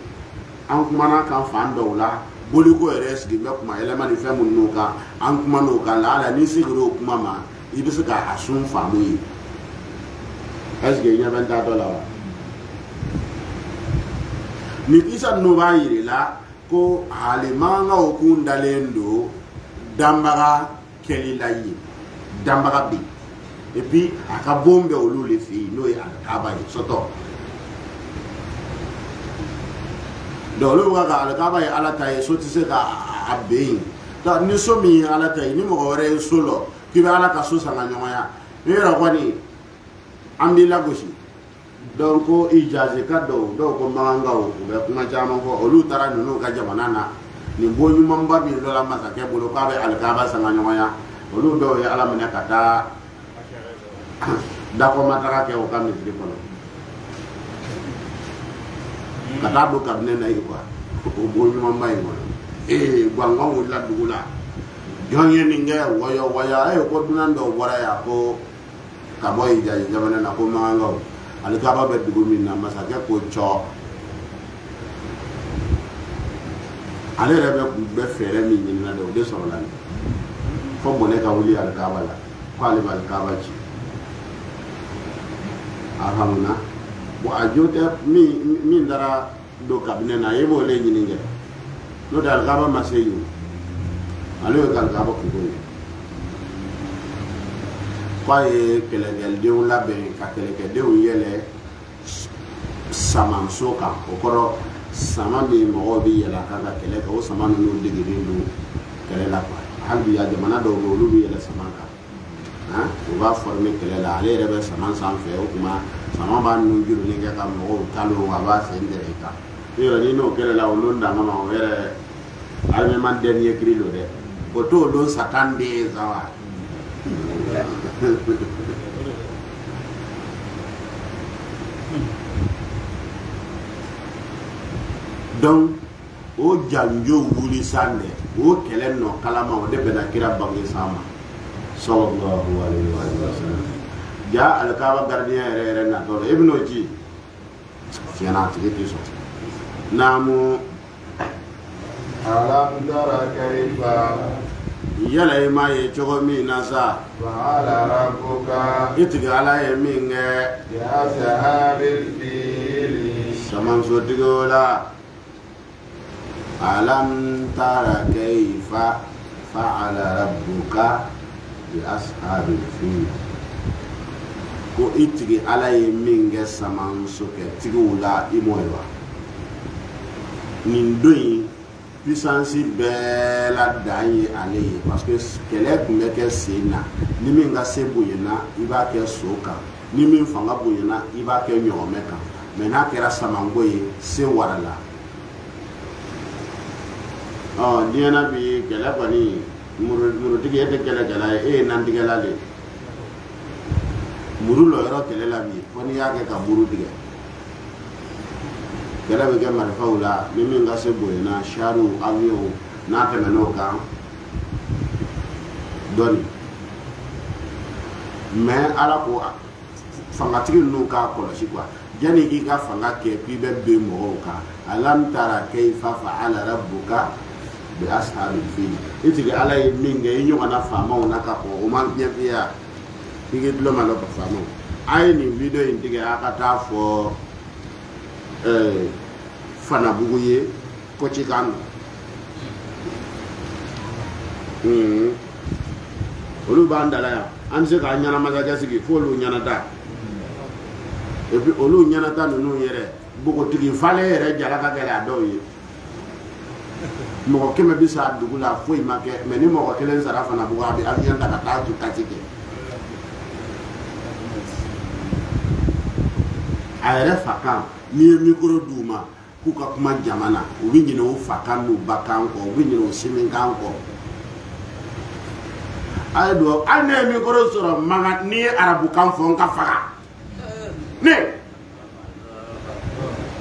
an kuma na kan fan do la boli ko era sigi be kuma elema ni fe munu ka an kuma no ka la ala ni sigiro kuma ma ibisa ka asun famu yi asge nya ben ta do la ni isa no ba yire la ko alimanga o kundalendo dambaga kelilayi dambaga bi et puis aka bombe o lule fi no ya akaba yi soto do lo wa ga akaba yi ala tay so ti se ka abein da ni so mi ala tay ni mo gore solo ki ba ala ka so sanga nyoya ni ra kwani ambi la goshi donc ko ijaze ka do ko manga o be kuma jama ko olu tara nunu ka jamana na ni bonyu mamba bi lo la masake bolo ka be alkaba sanga nyoya olu do ya ala mena kata da ko matara ke o kam ni ko kata do ka ne na ko o bonyu mamba yi ko gwanga o la dugula jonye ni nge waya ko dunan do wara ya ko ka boy jaje jamana na ko manga o alkaba be dugu min na masake ko cho ale rebe be fere mi ni na do de so la fo bone ka wuli alkaba la ko ale alkaba ci ahamuna bo ajote mi ndara do kabine na yebo le ni nge no dal alkaba maseyu ale ko alkaba ko kwaye kelegel deun labe ka keleke deun yele saman soka okoro sama mi mo bi yela ka keleke o sama no digiri do kelela kwa halbi ya jamana do lu bi yela sama ka ha o ba former kelela ale rebe sama san fe o kuma sama ba no juru ni ga mo talo wa ba se ndere ka yo ni no kelela o londa ngama o were alme man dernier krilo de o to don satande zawa donc o janjo wuli sande o kelen no kalama o de bena kira bangi sama sallallahu alaihi wasallam ja alkaba gardien re na to ibno ji tiana tike so namu alam tara kayfa yala ma ye chogo mi nasa fa'ala rabbuka itiga ala ye minge ya sahabil fili saman so digola alam tara kayfa fa'ala rabbuka bi ashabil fil ko itigi ala ye minge saman so ke tigola imoywa nindoyi puissance bela daye ale parce que kele kumbe ke sena ni min ga se boyena iba ke soka ni min fanga boyena iba ke nyomeka mena kera samangoye se warala diana bi kele bani muru tige ete kele kala nan tige la le muru lo yoro kele la bi woni ya ke ka muru tige kala be gamar faula mimi nga se boyena sharu avion na te meno kan doni mais ala ko fanga tigi no ka ko la sikwa jani ki ka fanga ke pi be be mo ka alam tara kayfa fa'ala rabbuka bi ashabil fil itigi ala yi minga yi nyoga na fama ona ka ko o man bien ya tigi dlo malo ko fama ay ni video intige aka ta fo fana buguye ko ci kan olu bandala ya an se ka nyana maza jasigi fo lu nyana ta et puis olu nyana ta nunu yere bugo tigi fale yere jara ka gala do yi mo keme bisa dugula fo imake me ni mo ko kelen sara fana bugo abi avion ta ta tu tatike ayere fakam ni micro duma ku ka kuma jamana o bi nyina o fakan no bakan ko o bi nyina o simin kan ko ay do al ne mi ko soro manga ni arabu kan fo nga faga ne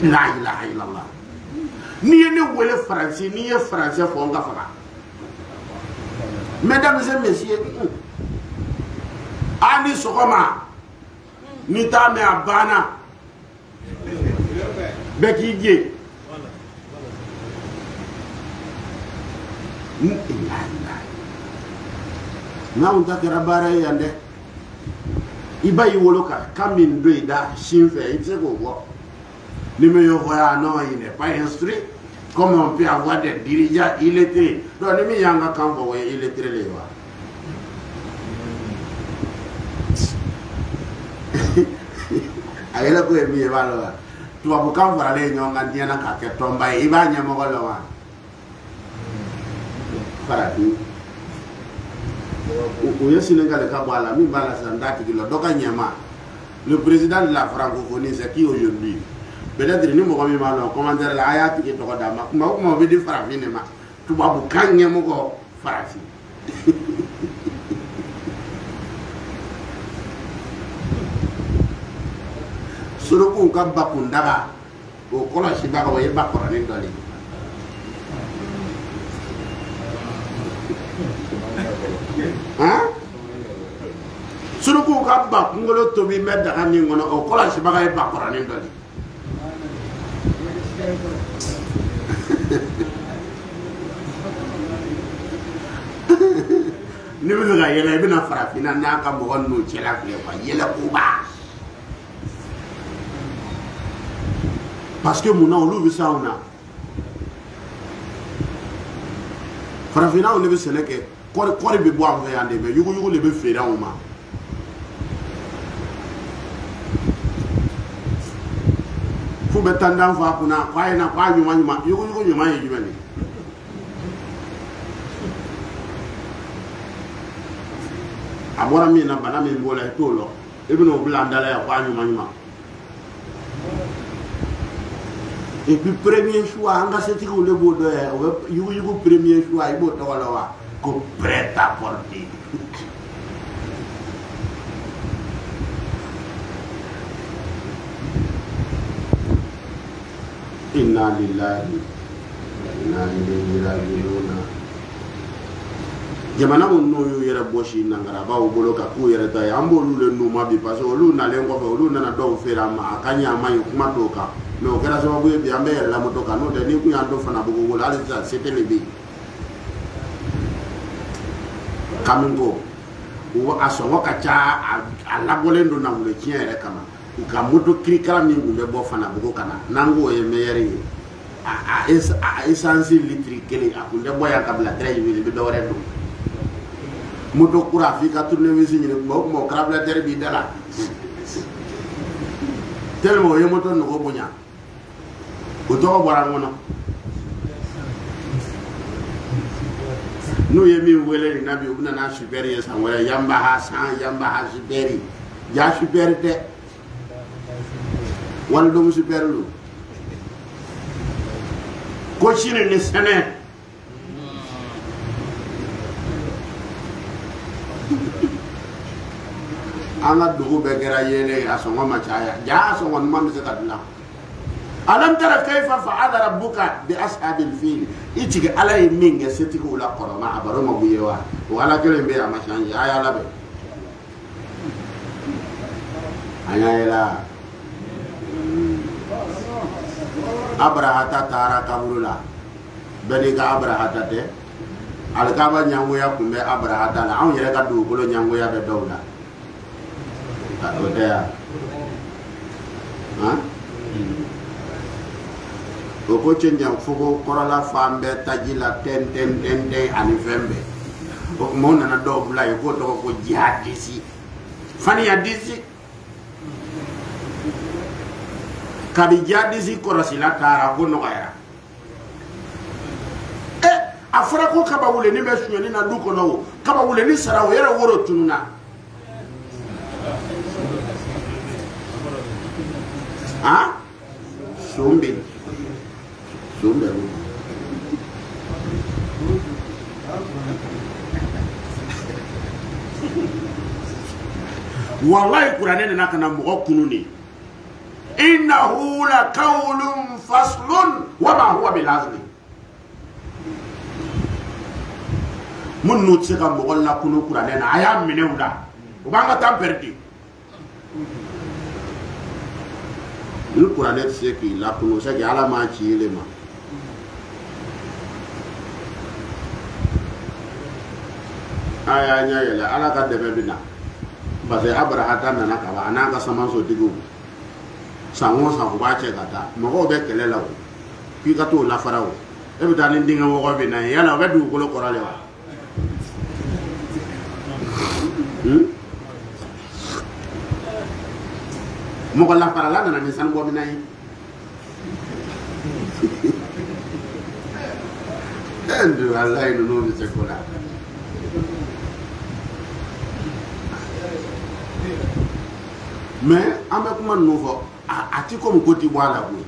la ilaha illallah ni ne wele français ni ye français fo nga faga mesdames et messieurs ani sokoma ni ta me abana beki je na unta kera bara yande iba yi woloka kamin do ida shinfe ite ko wo ni me yo ya no il n'est pas instruit comme on peut avoir des dirigeants illettrés donc ni mi yanga kan bo illettré le wa ayela ko e mi ba lo tu ba kan fara le nyonga ndiana ka ke tomba iba nyamo ko lo wa farati o ye Sénégal ka bala mi bala sandati kilo doka nyama le président de la francophonie c'est qui aujourd'hui peut-être ni mo ko mi malo commentaire la ayati ki to ko dama kuma be di farafine ma tu babu kan nyamo ko farafi suru ko ka bakunda o kola shiba ko ye bakora ni doli suruku ka ba kungolo tobi me daga min ngono o kola si baga e ba korani doli ni mi ga yele bina farafina na ka mo gonno chela ko ba yele ko ba parce que mon on lu ça on a farafina on ne be seneke kori be bo am yande be yugo le be fera o ma fu be tandan fa kuna kwa ina kwa nyuma yugo nyuma ye jumeni abora mi na bana mi bola to lo ibno blandala ya kwa nyuma et puis premier choix anga seti ko le bodo yugo premier choix ibo to wala wa ko prêt à porter inna lillahi wa inna ilaihi raji'un jamana mo no yo yera boshi nangara ba o bolo ka ku yera tay ambo lu le no ma bi parce que lu na le ngo lu na do fera ma akanya ma yu kuma to ka no kera so bu bi ambe la mo to ka no de ni ku ya do fana bu go la ça c'était le bi kamingo o asongo ka cha ala bolendo na mule tiere kama ka moto krikala mi ngumbe bo fana bu kana nango e meyeri a essence litre kele akunde boya kabla 13 bi do redo moto kura fi ka tourner wisi ni mo kabla ter bi dala tellement ye moto no bonya o to bora ngono no ye mi wele ni nabi ubna na supérieur san wala yamba ha supérieur ya supérieur te wala do supérieur lu ko chine ni sene ana dugu be gera yele asongo machaya ja asongo man se kadna alam tara kayfa fa'ala rabbuka bi ashabil fil ichi ala minga setiku la qoroma abaro mabuyewa wala kele be ama change aya labe aya ila abrahata tara kaburula bani ka abrahata te alkaba nyango ya kumbe abrahata la on yere ka du ko nyango ya be dawda otea oko chenja fugo korola fambe tajila ten ani fembe o mona na do bula yugo to ko jihadisi fani ya disi kabi jihadisi korosila tara go no gara afra ko kaba wule ni mesu ni na duko no kaba wule ni sarawo yera woro tununa Sombe wallahi kuranɛ nana kana mɔgɔ kununi innahu la qawlun faslun wa ma huwa bilazli mun n'u tɛ se ka mɔgɔ lakunu kuranɛ na a y'a minɛ u la u b'an ka temps perdu ni kuranɛ tɛ se k'i lakunu c'est que Ala m'a ci ele ma a y'a ɲɛ yɛlɛ Ala ka dɛmɛ bɛ na parce que Abarahata nana ka ban a n'a ka samansotigiw san o san u b'a cɛ ka taa mɔgɔw bɛ kɛlɛ la o k'i ka t'o lafara o e bɛ taa ni denkɛ wɔgɔ bɛ na ye yala o bɛ dugukolo kɔrɔ de wa mɔgɔ lafarala nana ni sanubɔ bɛ na ye Alayi ninnu bɛ se ko la mais an bɛ kuma ninnu fɔ a ti komi ko ti bɔ a la koyi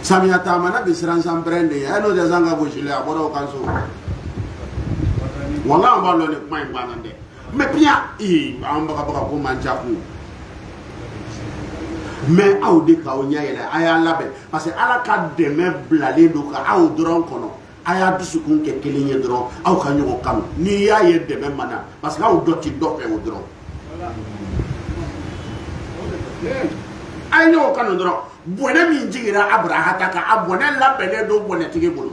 samiya taamana bɛ siran sanpɛrɛn de ye n'o tɛ san ka gosili a bɔra o kan so wala an b'a dɔn nin kuma in banna dɛ mais bien an bagabaga ko man ca kun mais aw de k'aw ɲɛ yɛlɛ a y'a labɛn parce que Ala ka dɛmɛ bilalen don ka aw dɔrɔn kɔnɔ a y'a dusukun kɛ kelen ye dɔrɔn aw ka ɲɔgɔn kanu n'i y'a ye dɛmɛ ma na parce que aw dɔ ti dɔ fɛ o dɔrɔn a ye ɲɔgɔn kanu dɔrɔn bɔnɛ min jigira Abarahata kan a bɔnɛ labɛnnen don bɔnɛtigi bolo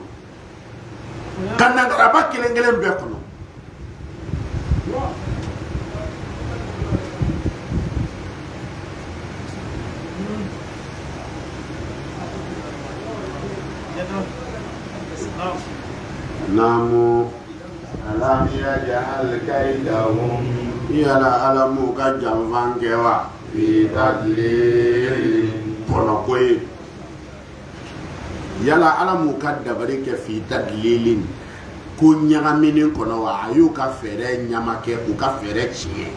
ka nangaraba kelen kelen bɛɛ kɔnɔ namu alam yaj'al kaydahum yala Ala m'u ka janfan kɛ wa fi tadlil kɔnɔko ye yala Ala m'u ka dabari kɛ fi tadlilin ko ɲagaminen kɔnɔ wa a y'u ka fɛɛrɛ ɲama kɛ u ka fɛɛrɛ tiɲɛ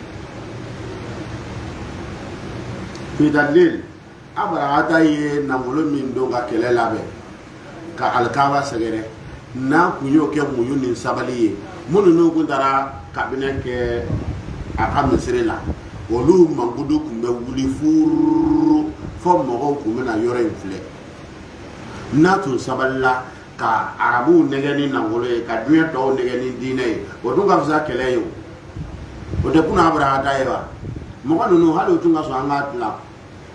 fi tadlil Abarahata ye nafolo min don ka kɛlɛ labɛn ka alikaba sɛgɛrɛ n'a kun y'o kɛ muɲu ni sabali ye minnu n'u kun taara kabinɛ kɛ a ka misiri la olu mankudu kun bɛ wuli furu fɔ mɔgɔw kun bɛna yɔrɔ in filɛ n'a tun sabalila ka arabuw nɛgɛ ni nafolo ye ka diɲɛ tɔw nɛgɛ ni diinɛ ye o dun ka fisa kɛlɛ ye o tɛ kunna Abarahata ye wa mɔgɔ ninnu hali u tun ka sɔn an k'a dilan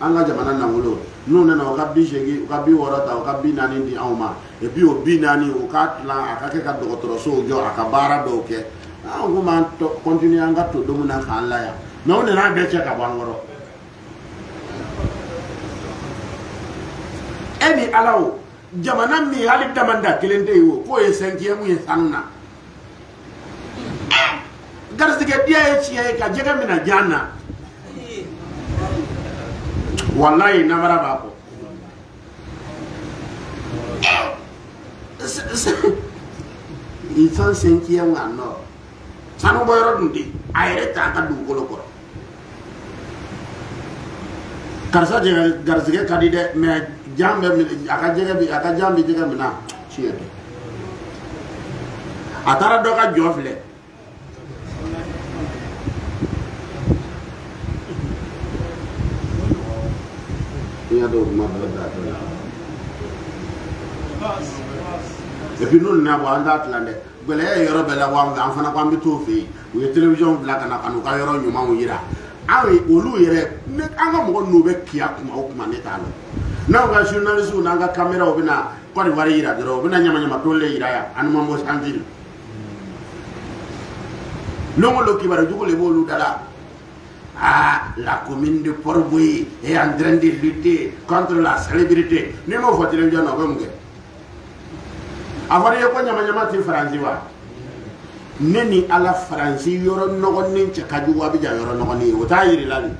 an ka jamana nafolo n'u nana u ka 80 u ka 60 ta u ka 40 di anw ma et puis o 40 u ka dilan a ka kɛ ka dɔgɔtɔrɔsow jɔ a ka baara dɔw kɛ an ko m'an continuer an ka to don min na k'an la yan mais o nana bɛɛ cɛ ka bɔ an kɔrɔ e ni Ala o jamana min hali damanda kelen tɛ yen o k'o ye 5e ye sanu na garisigɛdiya ye tiɲɛ ye ka jɛgɛ minɛ jan na wallahi namara b'a fɔ i san 5e nka nɔ sanu bɔ yɔrɔ dun tɛ a yɛrɛ t'a ka dugukolo kɔrɔ karisa garisigɛ ka di dɛ mais jan bɛ a ka jan bɛ jɛgɛ minɛ tiɲɛ tɛ a taara dɔ ka jɔ filɛ et puis nous n'avons pas d'atlandais gɛlɛya yɔrɔ bɛɛ la wa an fana ko an bɛ t'o fɛ yen u ye télévision bila ka na ka n'u ka yɔrɔ ɲumanw yira aw ye olu yɛrɛ ne an ka mɔgɔ ninnu bɛ kiya kuma o kuma ne t'a la n'anw ka journalistes n'an ka caméras bɛ na Côte d'Ivoire yira dɔrɔn u bɛ na ɲamaɲamatɔn le yira yan ani Mambo Santiri don o don kibaru jugu de b'olu da la. Ah, la commune de Port-Bouilly est en train de lutter contre la célébrité. Ni mo fo télévision na ko mge. Afari ko nyama nyama ti Faransi wa. Neni ala Faransi yoro nogo nin ci kaju wa bi ja yoro nogo ni o ta yiri la ni.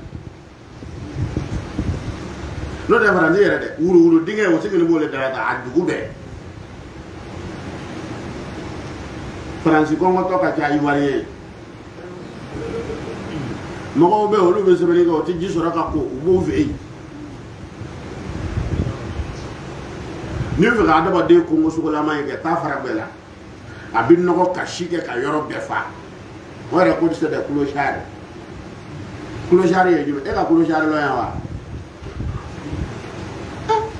No de Faransi yere de wuru dinge o sigini bo le dara ta adugu be. Faransi ko ngoto ka ja yiwari mɔgɔw bɛ olu bɛ sɛbɛnni kɛ o tɛ ji sɔrɔ ka ko u b'o fɛ yen n'i bɛ fɛ ka adamaden kongosugulama in kɛ taa fara bɛɛ la a bɛ nɔgɔ ka si kɛ ka yɔrɔ bɛɛ fa wara ko se da kulo share ye jume e ka kulo share lo yawa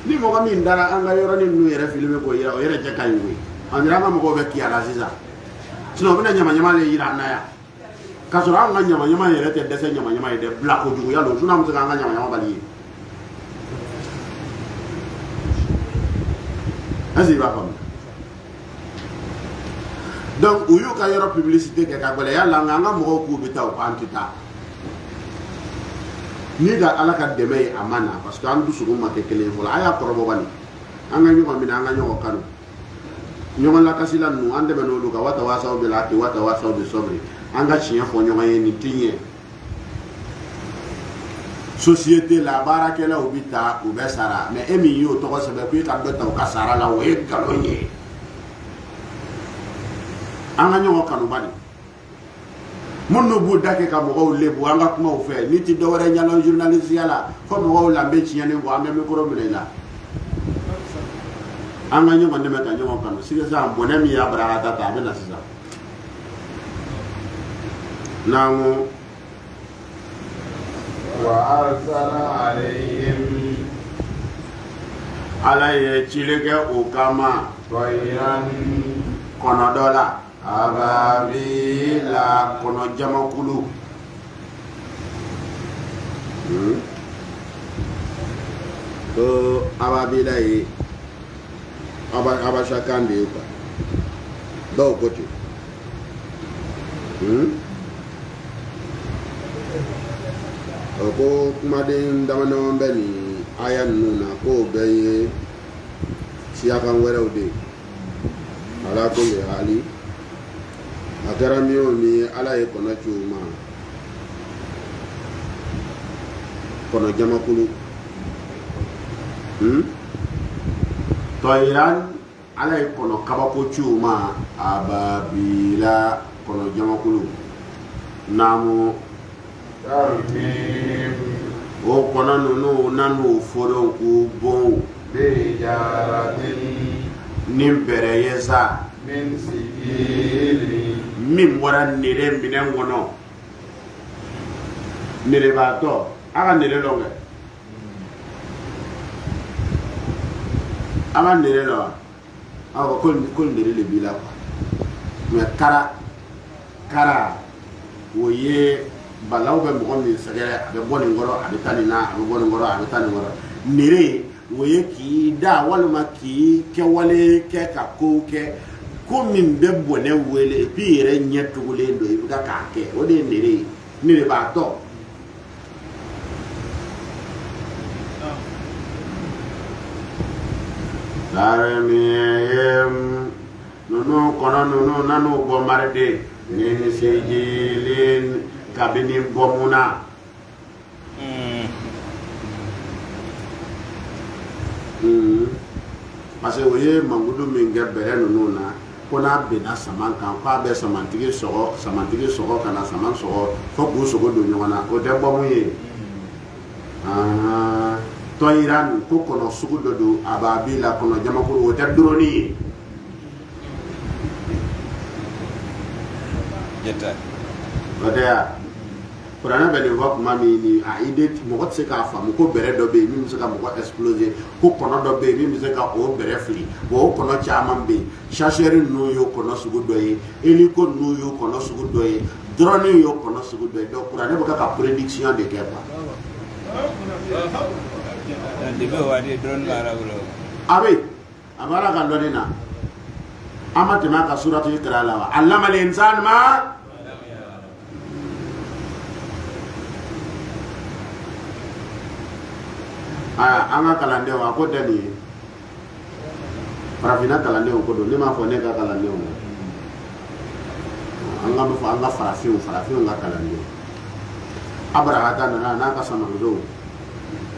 ni mo gami ndara anga yoro ni nu yere filme ko yira o yere je kan wi andira ma mo be ki ala sisa sino bina nyama le yira na ya kasura anga nyama yere te dese nyama de black ko jugo yalo suna mo anga nyama bali asi ba kom donc uyu ka yoro publicité ke ka bale yalla nga mo ko bi taw antita ni da ala ka deme amana parce que andu sugu ma ke kele fola aya torobo bani anga nyuma mina anga nyoko kanu nyoma la kasila nu ande be no luka wata wasa o be lati wata wasa o be sobri anga chien fo nyoma ye ni tinye société la barake la ubita ubesara mais emi yo to ko sebe ku ka do taw kasara la we galonye anga nyoko kanu bani mon no bu dake ka mo lebu anga kuma o fe ni ti do wara nyalo journaliste yala fo mo lambe ci ñane bo amé micro mi la anga nyoma ne meta nyoma kanu sigi sa bonemi ya brata ta be na sisa namu wa arsala alayhim alaye chileke o kama tayran kono dola ababila kono jamakulu ababila yi abasha kande kwa do kote ko kuma den damana mbeni aya nuna ko beye siyakan wɛrɛw de ala ko le hali a kɛra mi ala ye kɔnɔ ci o ma kɔnɔ jamakulu tɔyiran ala ye kɔnɔ kabako ci o ma ababila kɔnɔ jamakulu namu o kɔnɔ ninnu nanu fɔlɔ ko bon ni bɛrɛ ye sa min bɔra nere minɛn kɔnɔ nerebaatɔ a ka nere lɔ kɛ a ka nere lɔ wa ko nere le b'i la mais kara o ye balaw bɛ mɔgɔ min sɛgɛrɛ a bɛ bɔ nin kɔrɔ a bɛ taa nin na a bɛ bɔ nin kɔrɔ a bɛ taa nin kɔrɔ nere o ye k'i da walima k'i kɛwale kɛ ka kow kɛ ko min bɛ bɔnɛ wele et puis yɛrɛ ɲɛ tugulen don i bɛ k'a kɛ o de ye nere ye nerebaatɔ saremiyem nunu kɔnɔ nunu nanu bɔ maride ni sejilin kabini bɔmuna parce que o ye mangudu min kɛ bɛrɛ nunu na ko n'a bɛnna saman kan k'a bɛ samantigi sɔgɔ ka na saman sɔgɔ fo k'u sogo don ɲɔgɔn na o tɛ bɔmu ye tɔyiran ko kɔnɔ sugu dɔ don a b'a bi la kɔnɔ jamakulu o tɛ duroni ye o tɛ ya kuranɛ bɛ nin fɔ kuma min ni a idée mɔgɔ tɛ se k'a faamu ko bɛrɛ dɔ bɛ yen min bɛ se ka mɔgɔ exploser ko kɔnɔ dɔ bɛ yen min bɛ se ka o bɛrɛ fili o kɔnɔ caman bɛ yen chasseur ninnu y'o kɔnɔ sugu dɔ ye hélico ninnu y'o kɔnɔ sugu dɔ ye drone y'o kɔnɔ sugu dɔ ye donc kuranɛ bɛ ka prédiction de kɛ quoi. a bɛ a b'a la ka dɔɔnin na an ma tɛmɛ a ka suratu Ikra la wa allama al-insana ma an ka kalandenw a ko tɛ nin ye farafinna kalandenw ko don ne m'a fɔ ne ka kalandenw an ka bɛ fɔ an ka farafinw ka kalandenw Abarahata nana n'a ka samamusow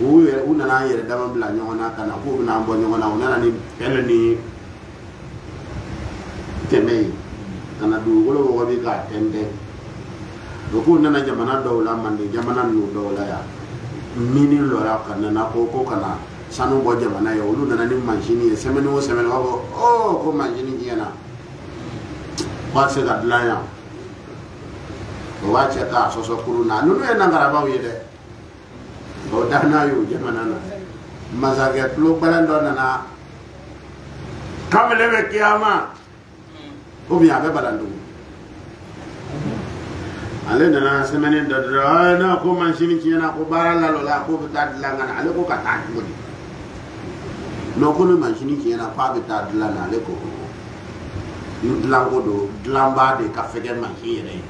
u nana an yɛrɛ dama bila ɲɔgɔn na ka na k'u bɛna an bɔ ɲɔgɔn na u nana ni pelle ni tɛmɛ ye ka na dugukolo wɔgɔ bi k'a tɛntɛn o k'u nana jamana dɔw la Manden jamana ninnu dɔw la yan mini lɔra ka nana ko kana sanu bɔ jamana ye olu nana ni mansini ye semaine o semaine b'a fɔ ko mansini tiɲɛna k'a tɛ se ka dilan yan o wa che ka so so kuruna nunu e nangara ba yede o dana yu jamana na mazage plo balando na kamele be kiyama o bi abe balando ale nana semaine da na ko man shini kiyana ko barala lo la ko ta dilanga ale ko ka ta ngodi no ko no man shini kiyana pa be ta dilanga ale ko yu dilango do dilamba de ka fege man shini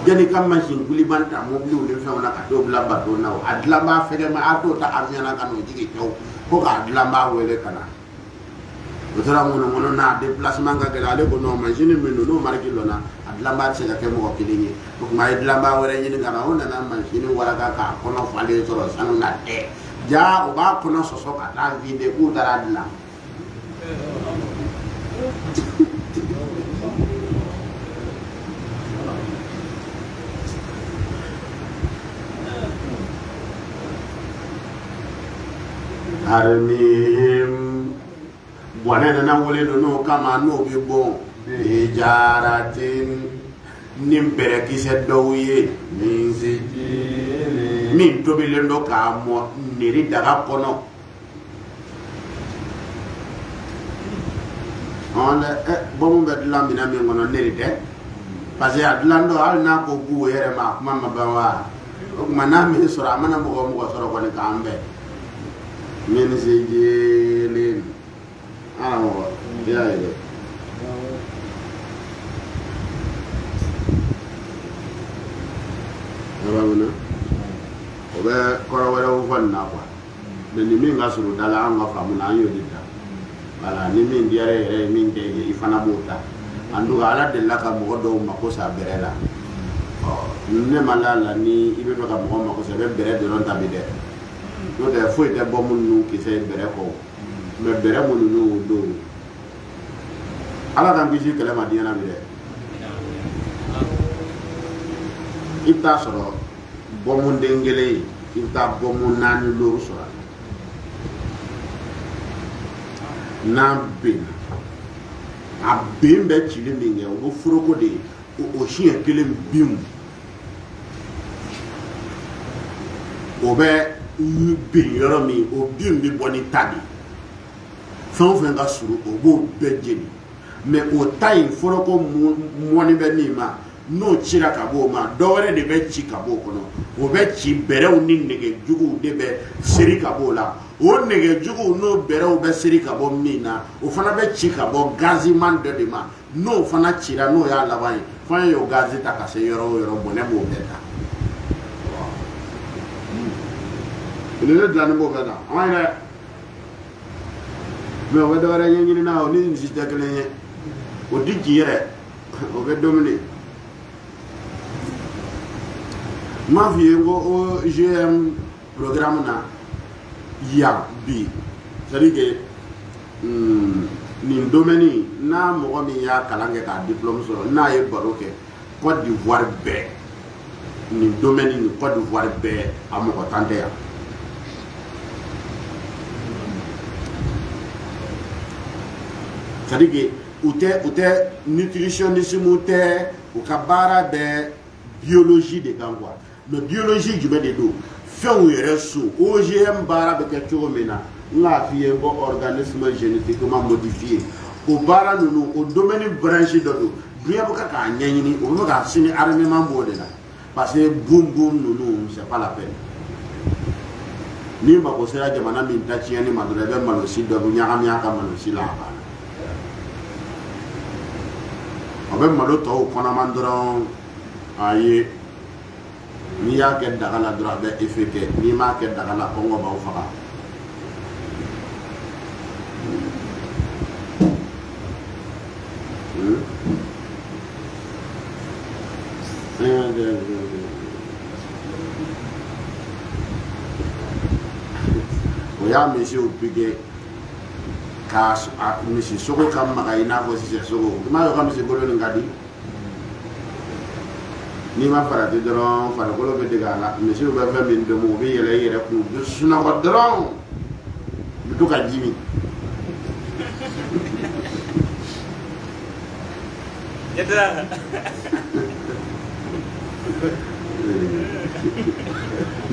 jani kam machine kuli banta mo blu le fewna ka do blamba do naw adlamba fege ma ato ta arjana kan o jigi taw ko ka adlamba wele kana o tara mo na déplacement ga gala le ko no machine men no marki lona adlamba se ga ke mo ko kilingi ko ma adlamba wele ni kana on na machine wala ka kono fale soro sanu na de ja o ba kono soso ka ta vide ku dara dina Armihim buana na wole no kama no bi bon ijaratin nimbere kise dowye min sijili min to bi lendo ka mo niri daga kono on bomu be lambina mi ngono niri de parce que adlando al na ko bu yere ma mama bawa o mana mi sura mana mo sura ko ni kambe min sijilin ana ya ile abana obe kora wala u fanna kwa ni min ga suru dala an ga famu na yo dita wala ni min diare min de ifana bota andu ala de la ka mo do mako sa berela ne malala ni ibe ka mo mako sa be bere de ron tabide no de foi de bom nu ki se bere ko me bere mo nu do ala kan bisi kala madina bi de ita soro bom dengele ita bom nani lo soro na bin a bin be chile minge o furoko de o chien kele bim o be bin yoro mi o bin bi boni tadi fon fen ga suru o bo be jeni me o tai furoko moni be ni ma no chira ka bo ma dowre de be chi ka bo kono o be chi bere o ni nege jugu de be seri ka bo la o nege jugu no bere o be seri ka bo mina o fana be chi ka bo gazi man de ma no fana chira no ya la bai fa yo gazi ta ka se yoro bone bo beta ile de la no beta ai le me o do re yin na o ni si ta kele o di jire o be domine ma viengo o GM programme na ya bi c'est-à-dire que ni domaine na mo mi ya kalange ka diplôme so na ye baroke Côte d'Ivoire be ni domaine ni Côte d'Ivoire be amoko tante ya c'est-à-dire que ute nutritionnisme ute o kabara be biologie de gangwa le biologie du de do fait ou reçu OGM bara be ke chomena nga fiye bo organisme génétiquement modifié o bara nunu o domaine branché de do duya bo ka nyanyini o bo ka sini armement bodela parce que boum boum nunu c'est pas la peine ni ma ko sera jamana min tachiani madura be malo sido bu nyaam nyaka malo sila ba obe malo to kona mandron aye ni ya ke daga la droit be effecté ni ma ke daga la kongo ba ufaka o ya monsieur pige kas a monsieur soko kam ma ina ko si soko ma yo kam si bolo ngadi ni ma farati dron fara golo be diga la monsieur ba fa min de mo be yele yere ku du suna ko dron du ka jimi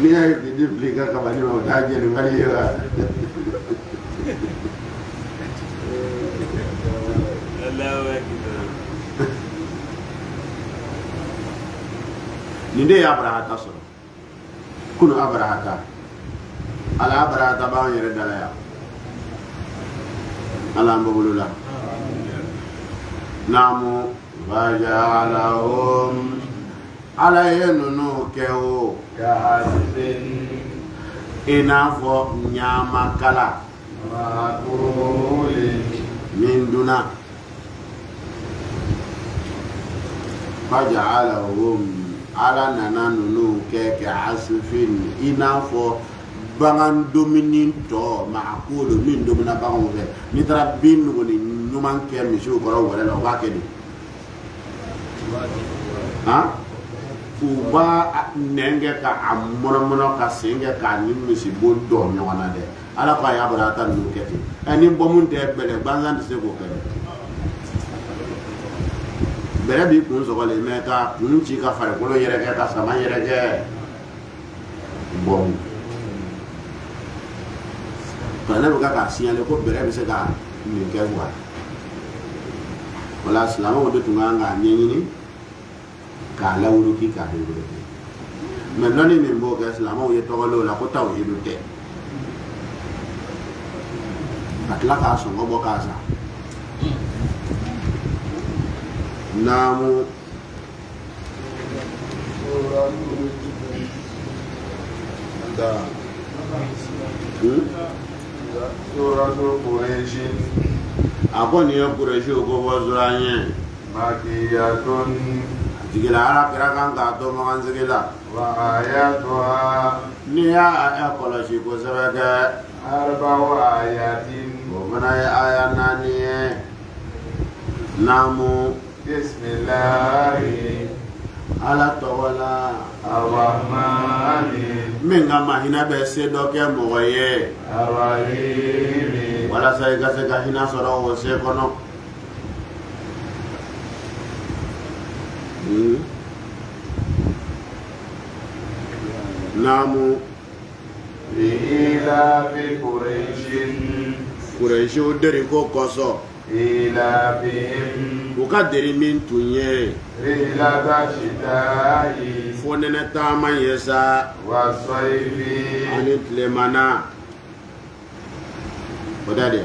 ni ay di plika ka bani ma ta je ngali ya Allahu akbar. ni de abrahata so kunu abrahata ala abrahata ba yere dala ya ala mbulula namu wajalahum ala yenunu kewo Ka'asfin inafo nyama kala ma'kulin min duna wajalahum ala nananu ke asfin inafo bangan dominin to ma'kulu min domina bangan fe ni tara bin ngoni nyuman ke mi shu ko wala la wa ke ni ha uba nenge ka amono ka senge ka ni misi bodo nyona de ala ko ya barata nu keti ani bomun de bele banzan de se ko ke bere bi kun so le me ka kun ci ka fare ko lo yere ka sama yere ke bom kana buka ka signale ko bere bi se ka ni ke wa wala salama wodo tunga nga nyini ka lawru ki ka do mais noni ni mbo ga salama wo yetogolo la ko taw yidu te atla ka so ngo boka sa namu da Suratul Quraish ako ni yo Quraish ko wazuranye makiyatun digila ara kira kan ka to magan zigila wa ayatuha ni ya akolo shi ko sabaka arba'u ayatin ko mana ya aya nani namu bismillahi ala tawala ar-rahmani min ga mahina be se do ke moye ar-rahimi wala sai ga se ga hina soro wo se kono namu ila fi Quraishin Quraish o deri ko koso ila bihim uka deri min tunye ila tashitai fonene tama yesa wa sayfi ani tlemana odade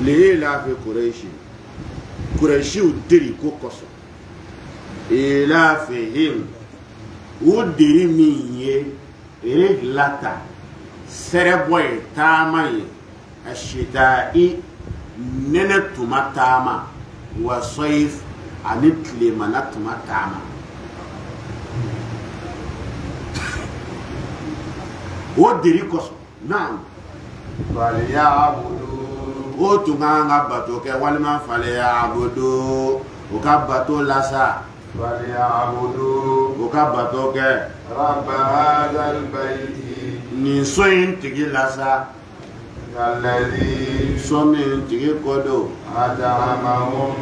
lila fi Quraish o deri ko koso ila fihim o deri min ye lata sereboy tama ye ashidai nene tuma tama wa sayf ani tlemana tuma tama o deri koso naam falyabudu o tunga nga bato ke walima fale ya abudu o ka bato lasa falyabudu o ka bato ke rabba hadha albayti ni soyin tigi lasa alladhi somin tigi kodo at'amahum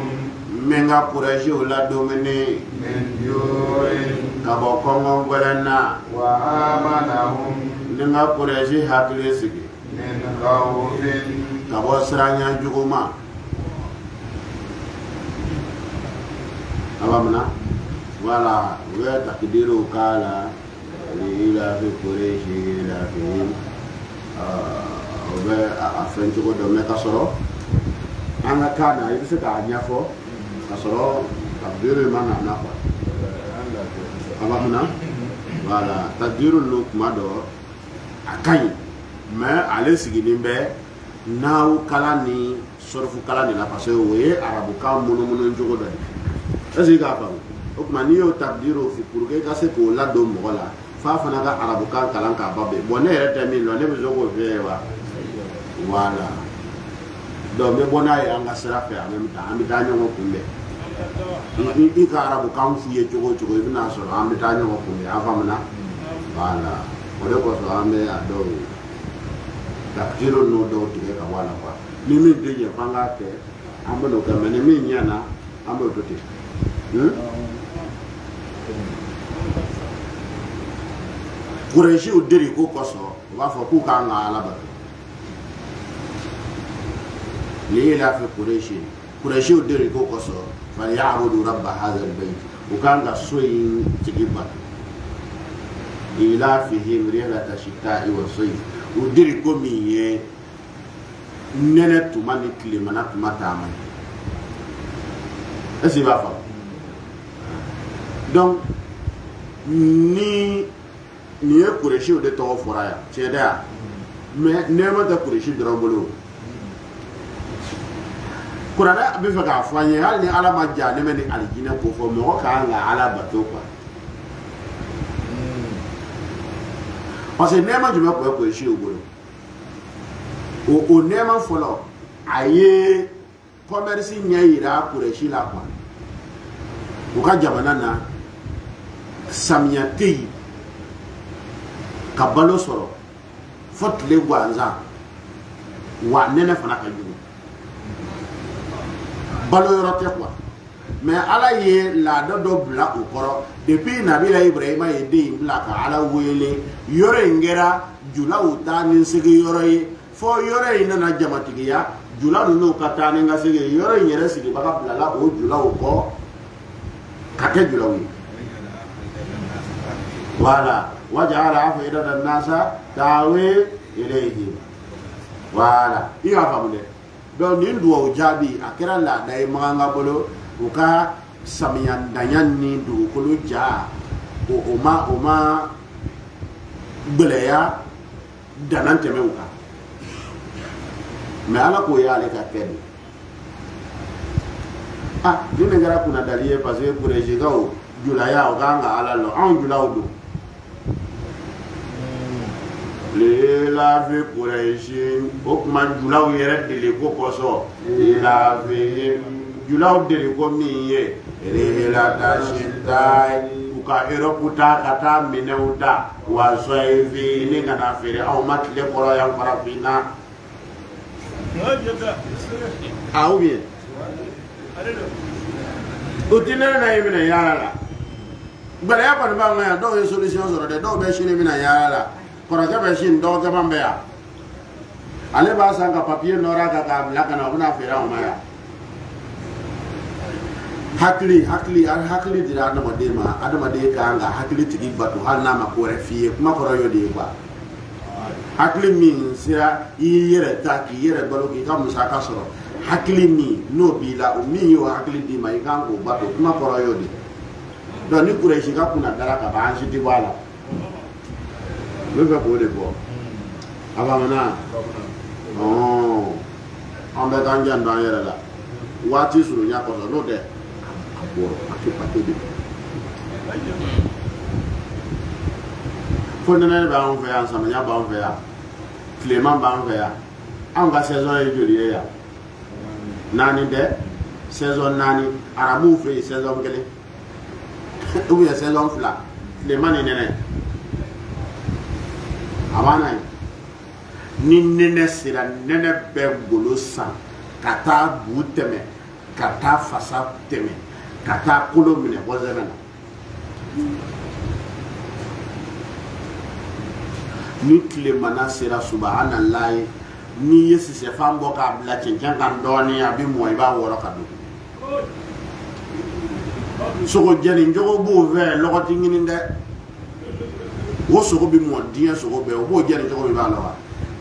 menga Quraish la domine min ju'in kabo kongo ngolena wa amanahum nenga Quraish hakile sigi min khawfin kabo sranya juguma abamna wala wa takdiru kala ila fi Quraish ila fi obe afen jugo do me kasoro anga kana ibi se ka nyafo kasoro takdiru mana na ko abamna wala takdiru lukma do akai mais ale sigini be naw kala ni sorfu kala ni la parce que we arabu ka mono jogo do est-ce que ka o kuma ni yo takdiru fi pour que ka se ko la do mo la fa fana ka arabu ka kalan ka babbe bon ne rete min lo ne be jogo fe wa wala do me bona ya anga sera fe en même temps am ta nyo ko mbe i ka arabu ka fu ye jogo ibina so am ta nyo ko mbe afamna wala o de ko so ame ado takdiru no do tige ka wala kwa ni mi de ye fanga ke ambo ka mene min yana ambo tote Quraishi udiri ko koso wa fa ku ka nga alaba li la fi Quraishi udiri ko koso fa ya'budu rabb hadha albayt ukanga soyin tigiba ila fihim rihlata shita'i wa sayf udiri ko miye nene tuma ni kilemana tuma tama est-ce va fa donc ni ye Quraishi de to fora ya cheda mais nema da Quraishi drambolo Qurana be fa ka fanye hal ni ala ma jane men aljina ko fo mo ka nga ala bato kwa parce que nema jume ko Quraishi ogolo o nema folo aye commerce nyaira Quraishi la kwa o ka jamana na samiyati kabalo soro fotle gwanza wa nene fana ka jugu balo yorote kwa mais ala ye la do bla o koro depuis nabila ibrahima ye de bla ka ala wele yore ngera jula utani sigi yore fo yore ina na jamatigiya jula no katani nga sigi yore nyere sigi baka bla la o jula o ko kake jula wi voilà وجعل عفيدة الناس تاوي إليه voilà il va pas me donc ni do jabi akira la dai manga bolo uka samiyan danyan ni du kulu ja o ma beleya danan teme uka mais ala ko ya le ka kedi ni ne gara kuna daliye parce que pour les gens julaya o ganga ala lo an julaw do la vie Quraishi okuma julaw yere dele ko koso la vie julaw dele ko miye la tashitai uka eroputa kata mineuta wa soivi ni kana fere au matle koro yang parafina au bien utina na ibina yala bale ya kwa ba ngaya do solution zoro de do be shine mina yala kora ka be shin do ka bambe ya ale ba san ka papier nora ka ka la kana buna fera o maya hakli dira na madema adama de ka anga hakli tigi batu hal na ma ko refiye kuma ko royo de ba hakli min sira yere ta ki yere balo ki ka musa ka soro hakli mi no bila o mi yo hakli di mai kan ko batu kuma ko royo de do ni Quraishi ka kuna dara ka ba anji di wala le va pour les bois avant maintenant oh on va gagner dans yere la wati suru nya ko no de bo pati de fondana ba on fait ensemble nya ba on fait ya Clément ba on fait ya on va saison e joli ya nani de saison nani arabu fait saison kele ou bien saison fla Clément ni nene abana ni nene sira nene be golo san kata bu teme kata fasa teme kata kolo mine bozemena ni Clément sira subhanallah ni yesi se fambo ka bla chenchen kan doni abi moy ba woro kadu sogo jeni njogo bu ve lokoti ngini nde wo sogo bi mo dia sogo be wo jeni njogo bi ba lawa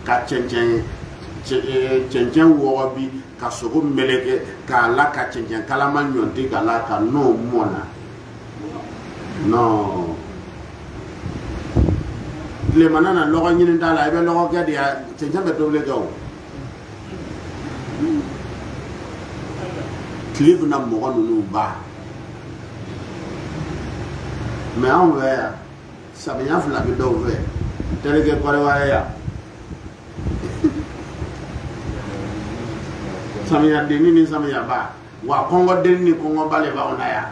ka chenchen wo bi ka sogo meleke ka la ka chenchen kala man nyonti ka la ka no mona no le manana logo nyini ndala ibe logo ke dia chenchen be doble gaw clip na mo no ba mais on va ça vient faire la vidéo ouverte tel que quoi ya ça vient de ni ça vient ba wa Congo denni Congo balé ba on ya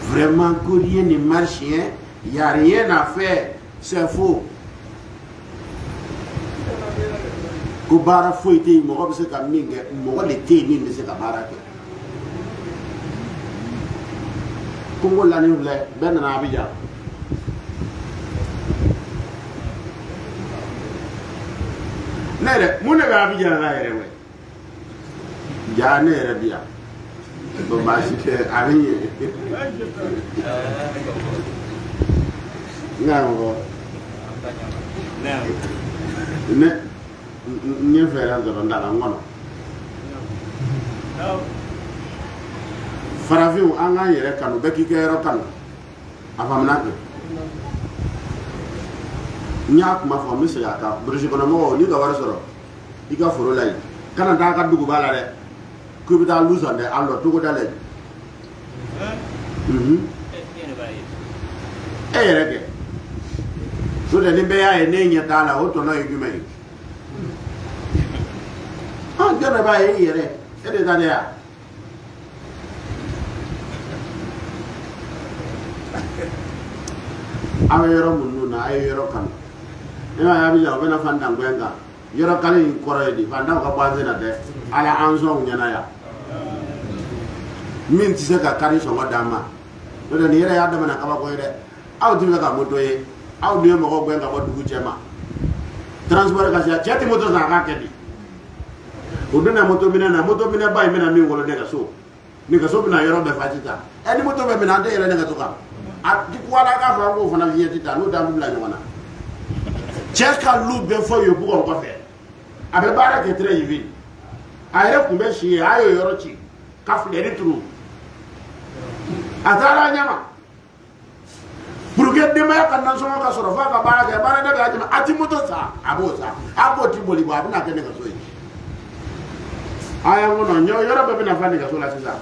vraiment que rien ne marche hein il y a rien à faire c'est faux ko baara foyi tɛ yen mɔgɔ bɛ se ka min kɛ mɔgɔ de tɛ yen min bɛ se ka baara kɛ Congo lani filɛ bɛɛ nana Abidjan ne yɛrɛ mun de bɛ Abidjan la yɛrɛ wɛ ja ne yɛrɛ bi yan bon baasi tɛ a bɛ ɲɛ n ka mɔgɔ ne n ye fɛɛrɛ sɔrɔ n dala n kɔnɔ farafinw an k'an yɛrɛ kanu bɛɛ k'i kɛ yɔrɔ kanu a faamuna kɛ n y'a kuma fɔ n bɛ segin a kan burusi kɔnɔ mɔgɔw n'i ka wari sɔrɔ i ka foro la yen kana taa ka duguba la dɛ k'i bɛ taa lu san dɛ an lɔ togoda la yen e yɛrɛ kɛ n'o tɛ ni bɛɛ y'a ye ne ɲɛ t'a la o tɔnɔ ye jumɛn ye an jɔn de b'a ye i yɛrɛ e de ta de ya an bɛ yɔrɔ minnu na a ye yɔrɔ kanu e ma ye Abidjan u bɛna fantangoya kan yɔrɔ kali in kɔrɔ ye di fantanw ka bɔ an sen na dɛ ala an sɔnw ɲɛna yan min tɛ se ka kari sɔngɔ d'an ma n'o tɛ nin yɛrɛ y'a damana kabako ye dɛ aw tɛ fɛ ka moto ye aw dun ye mɔgɔw gɛn ka bɔ dugu cɛ ma transport ka se cɛ tɛ moto san a k'a kɛ di o donna moto minɛ na moto minɛ ba in bɛna min wolo nɛgɛso bɛna yɔrɔ bɛɛ fa sisan ni moto bɛ minɛ an tɛ yɛlɛ nɛgɛso kan a ti ko ala k'a fɔ an k'o fana fiyɛ sisan n'o t'an bila ɲɔgɔn na cɛ ka lu bɛɛ fɔ yen bugɔ kɔfɛ a bɛ baara kɛ très vite a yɛrɛ tun bɛ si yen a y'o yɔrɔ ci ka filɛri turu a taara a ɲɛma pour que denbaya ka nasɔngɔ ka sɔrɔ f'a ka baara kɛ baara ne bɛ a jama a ti moto san a b'o san a b'o ti boli bɔ a bɛna kɛ nɛgɛso ye a y'an kɔnɔ yɔrɔ bɛɛ bɛna fa nɛgɛso la sisan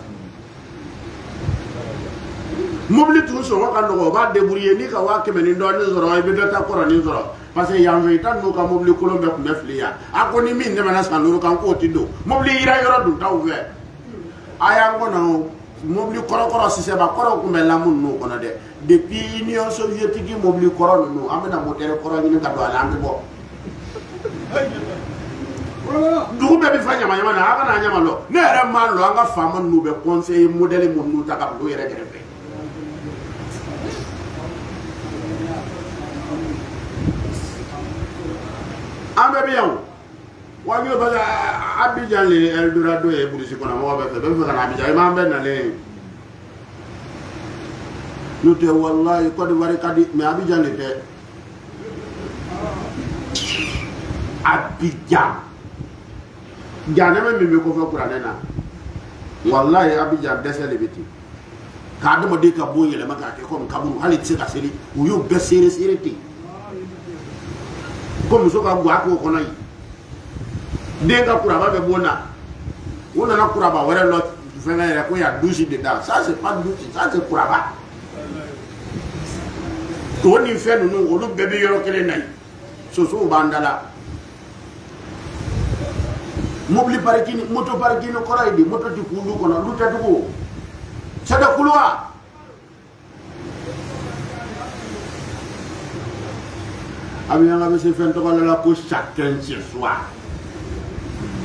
mobili tun sɔngɔ ka nɔgɔ o b'a débrouiller n'i ka 100 ni dɔɔnin sɔrɔ i bɛ dɔ ta kɔrɔnin sɔrɔ parce que yan fɛ i ta ninnu ka mobili kolon bɛɛ tun bɛ fili yan a ko ni min tɛmɛna san 5 kan k'o ti don mobili yira yɔrɔ dun t'aw fɛ a y'an kɔnɔ mobili kɔrɔ sisɛba kɔrɔ tun bɛ lamu ninnu kɔnɔ dɛ depuis Union soviétique mobili kɔrɔ ninnu an bɛna moteur kɔrɔ ɲini ka don a la an bɛ bɔ dugu bɛɛ bɛ fa ɲama-ɲama na a kana ɲama lɔ ne yɛrɛ m'a lɔ an ka faama ninnu bɛ conseiller modèle minnu ta ka bila u yɛrɛ kɛrɛfɛ an bɛɛ bɛ yan o wa kilo parce que Abidjan le Eldorado ye burusi kɔnɔ mɔgɔ bɛɛ fɛ bɛɛ bɛ fɛ ka na Abidjan i m'an bɛɛ nalen n'o tɛ walayi Côte d'Ivoire ka di mais Abidjan de tɛ Abidjan janɛmɛ min bɛ kɔfɛ kuranɛ na walayi Abidjan dɛsɛ de bɛ ten k'a adamaden ka bon yɛlɛma k'a kɛ komi kaburu hali tɛ se ka seli u y'o bɛɛ seere ten ko muso ka guwa k'o kɔnɔ yen den ka kuraba bɛ bon na u nana kuraba wɛrɛ lɔ fɛngɛ yɛrɛ ko y'a douche dedans ça c'est pas douche ça c'est kuraba to ni fɛn ninnu olu bɛɛ bɛ yɔrɔ kelen na yen sosow b'an da la mobili parking moto parking kɔrɔ ye di moto ti kulu kɔnɔ lu tɛ tugu c'est des couloirs Abidjan bɛ se fɛn tɔgɔ la ko chacun chez soi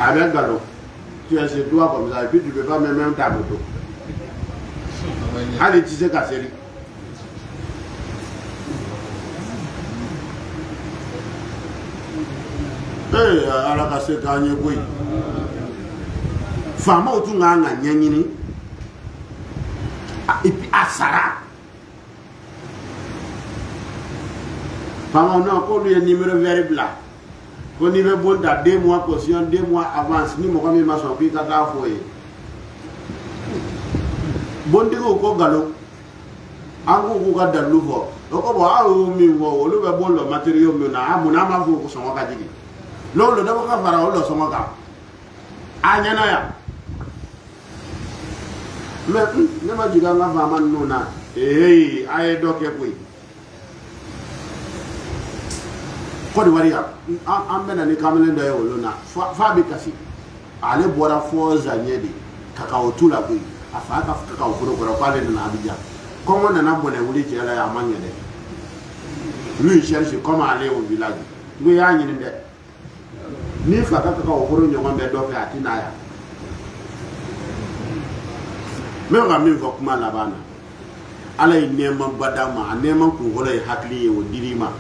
avec galop tu es chez toi comme ça et puis tu peux pas même ta moto hali ti se ka seli ala ka se k'an ye koyi faamaw tun kan ka ɲɛɲini et puis a sara faamaw non k'olu ye numéro vert bila ko n'i bɛ bon ta 2 mois caution 2 mois avance ni mɔgɔ min ma sɔn k'i ka taa f'o ye bontigiw ko nkalon an ko k'u ka dalilu fɔ o ko bon aw y'o min fɔ olu bɛ bon lɔ matériel min na mun na an b'a fɔ ko sɔngɔ ka jigin n'olu dɔ ka fara o lɔ sɔngɔ kan a ɲɛna yan mais ne ma jigin an ka faama ninnu na a ye dɔ kɛ koyi Côte d'Ivoire yan an bɛna ni kamalen dɔ ye olu na f'a bɛ kasi ale bɔra fɔ Zaɲɛ de kakao tu la koyi a fa ka kakao foro kɔrɔ k'ale nana Abidjan kɔngɔ nana bɔnɛ wuli cɛ la yan a ma ɲɛ dɛ lui il cherche comment aller au village ngo y'a ɲini dɛ ni fa ka o horo ɲɔgɔn bɛ dɔ fɛ a tɛna ya mɛ ka min fɔ kuma laban na ala ye nɛɛma ba d'a ma a nɛɛma kunkolo ye hakili ye o dir'i ma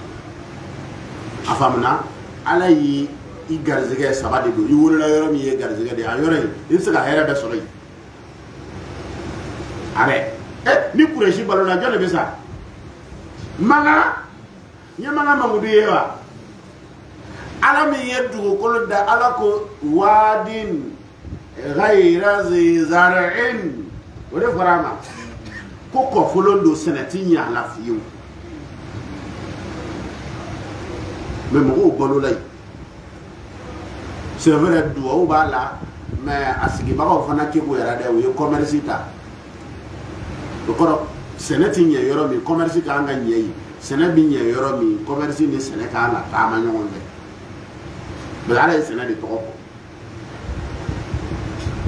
a faamuna ala yi i garizɛgɛ saba de don i wolola yɔrɔ min ye garizɛgɛ de a yɔrɔ in i bɛ se ka hɛrɛ bɛ sɔrɔ yen a bɛ ni kurɛsi balola jɔn de bɛ sa manga ɲɛ manga mangudu ye wa ala min ye dugukolo da ala ko waadin ghayra zi zar'in o de fɔra a ma ko kɔfolon don sɛnɛ ti ɲɛ a la fiyewu mɛ mɔgɔw balola yen c'est vrai duwawu b'a la mais a sigibagaw fana keko yɛrɛ dɛ u ye commerce ta o kɔrɔ sɛnɛ ti ɲɛ yɔrɔ min commerce kan ka ɲɛ yen sɛnɛ bi ɲɛ yɔrɔ min commerce ni sɛnɛ kan ka taama ɲɔgɔn fɛ mais ala ye sɛnɛ de tɔgɔ fɔ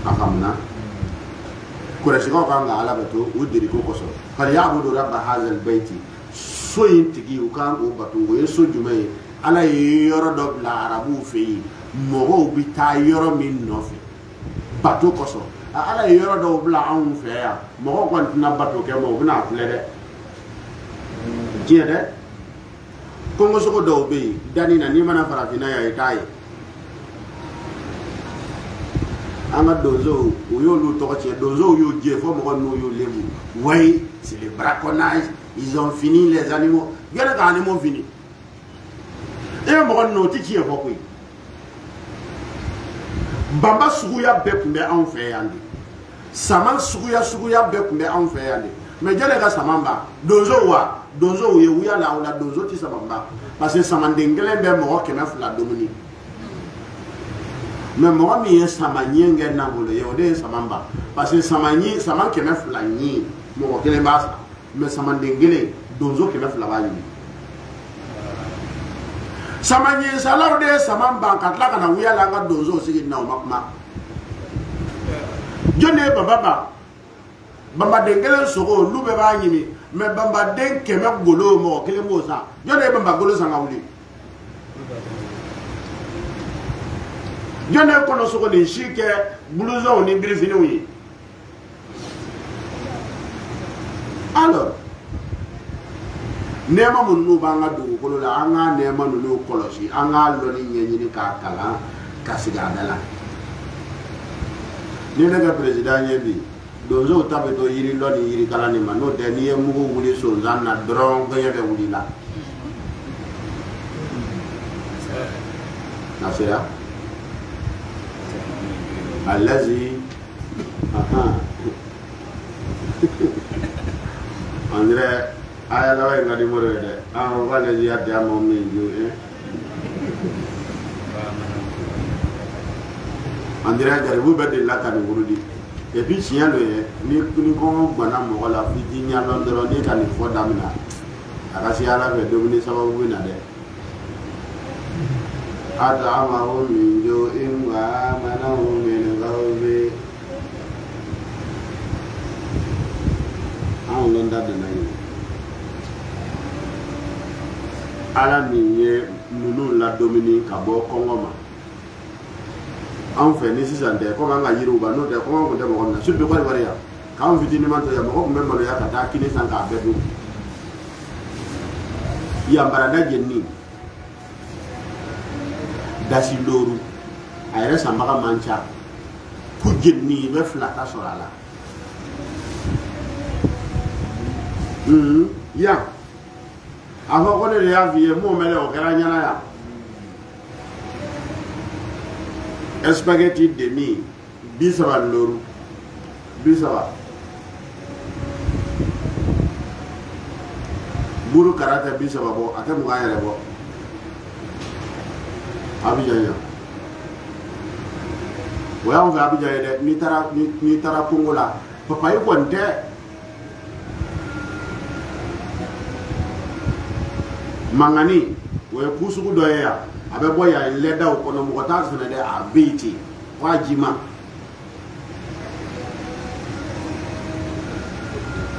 a faamuna kurɛsikaw kan ka ala bato o deriko kosɔn falyabudu rabba hazal bayti so in tigi u kan k'o bato o ye so jumɛn ye ala ye yɔrɔ dɔ bila arabuw fɛ yen mɔgɔw bi taa yɔrɔ min nɔfɛ bato kosɔn ala ye yɔrɔ dɔw bila anw fɛ yan mɔgɔw kɔni tɛna bato kɛ ma u bɛna filɛ dɛ diɲɛ dɛ kɔngɔsogo dɔw bɛ yen danni na n'i mana farafinna yan i t'a ye an ka donsow u y'olu tɔgɔ tiɲɛ donsow y'u jɛ fo mɔgɔ n'u y'u lebu oui c'est le braconnage ils ont fini les animaux yɛrɛ ka animaux fini e bɛ mɔgɔ ninnu o tɛ tiɲɛ fɔ koyi banba suguya bɛɛ tun bɛ anw fɛ yan de sama suguya bɛɛ tun bɛ anw fɛ yan de mɛ jɛnɛ ka sama ba donsow wa donsow ye u y'a la o la donso tɛ sama ba parce que samaden kelen bɛ mɔgɔ 200 dumuni mɛ mɔgɔ min ye sama ɲɛ kɛ nafolo ye o de ye sama ba parce que sama 200 ɲi mɔgɔ kelen b'a sa mɛ samaden kelen donso 200 b'a ɲini sama ɲɛ salaw de ye sama ban ka tila ka na wuya la an ka donsow sigi na o ma kuma jɔn de ye baba banbaden kelen sogo olu bɛɛ b'a ɲini mɛ banbaden 100 golo mɔgɔ kelen b'o san jɔn de ye banba golo san ka wuli jɔn de ye kɔnɔsogo ni si kɛ blouson ni birifiniw ye alors nɛɛma minnu b'an ka dugukolo la an ka nɛɛma ninnu kɔlɔsi an k'a lɔnni ɲɛɲini k'a kalan ka sigi a da la ni ne ka président ɲɛ bi donsow ta bɛ to yiri lɔ ni yiri kalan de ma n'o tɛ n'i ye mugu wuli sonsan na dɔrɔn kɔɲɛ bɛ wuli la na sera alazi on dirait aya la way ngadi mo re de an wala ji adde am min ju on dirait gari bu bedde la kan wurudi et puis chien le ni ko gbana mo la fi ji nya lon dro ni kan fo damina aka si ala be domini sababu na de at'amahu min ju'in wa amanahu min ghawbi an lon da de na yi ala min ye ninnu ladomini ka bɔ kɔngɔ ma anw fɛ ni sisan tɛ komi an ka yiriw ba n'o tɛ kɔngɔ tun tɛ mɔgɔ min na surtout Côte d'Ivoire yan k'anw fitinin to yan mɔgɔ tun bɛ maloya ka taa kini san k'a bɛɛ dun yanbarada jenini dasi looru a yɛrɛ sanbaga man ca ko jenini i bɛ 2 ta sɔrɔ a la yan a fɔ ko ne de y'a f'i ye m'o mɛn dɛ o kɛra ɲɛna yan spaghetti demi 30 looru 30 buru kara tɛ 30 bɔ a tɛ 20 yɛrɛ bɔ Abidjan yan o y'anw fɛ Abidjan ye dɛ n'i taara Congo la papayi kɔni tɛ mangani o ye ku sugu dɔ ye yan a bɛ bɔ yan lɛdaw kɔnɔ mɔgɔ t'a sɛnɛ dɛ a bɛ yen ten f'a jima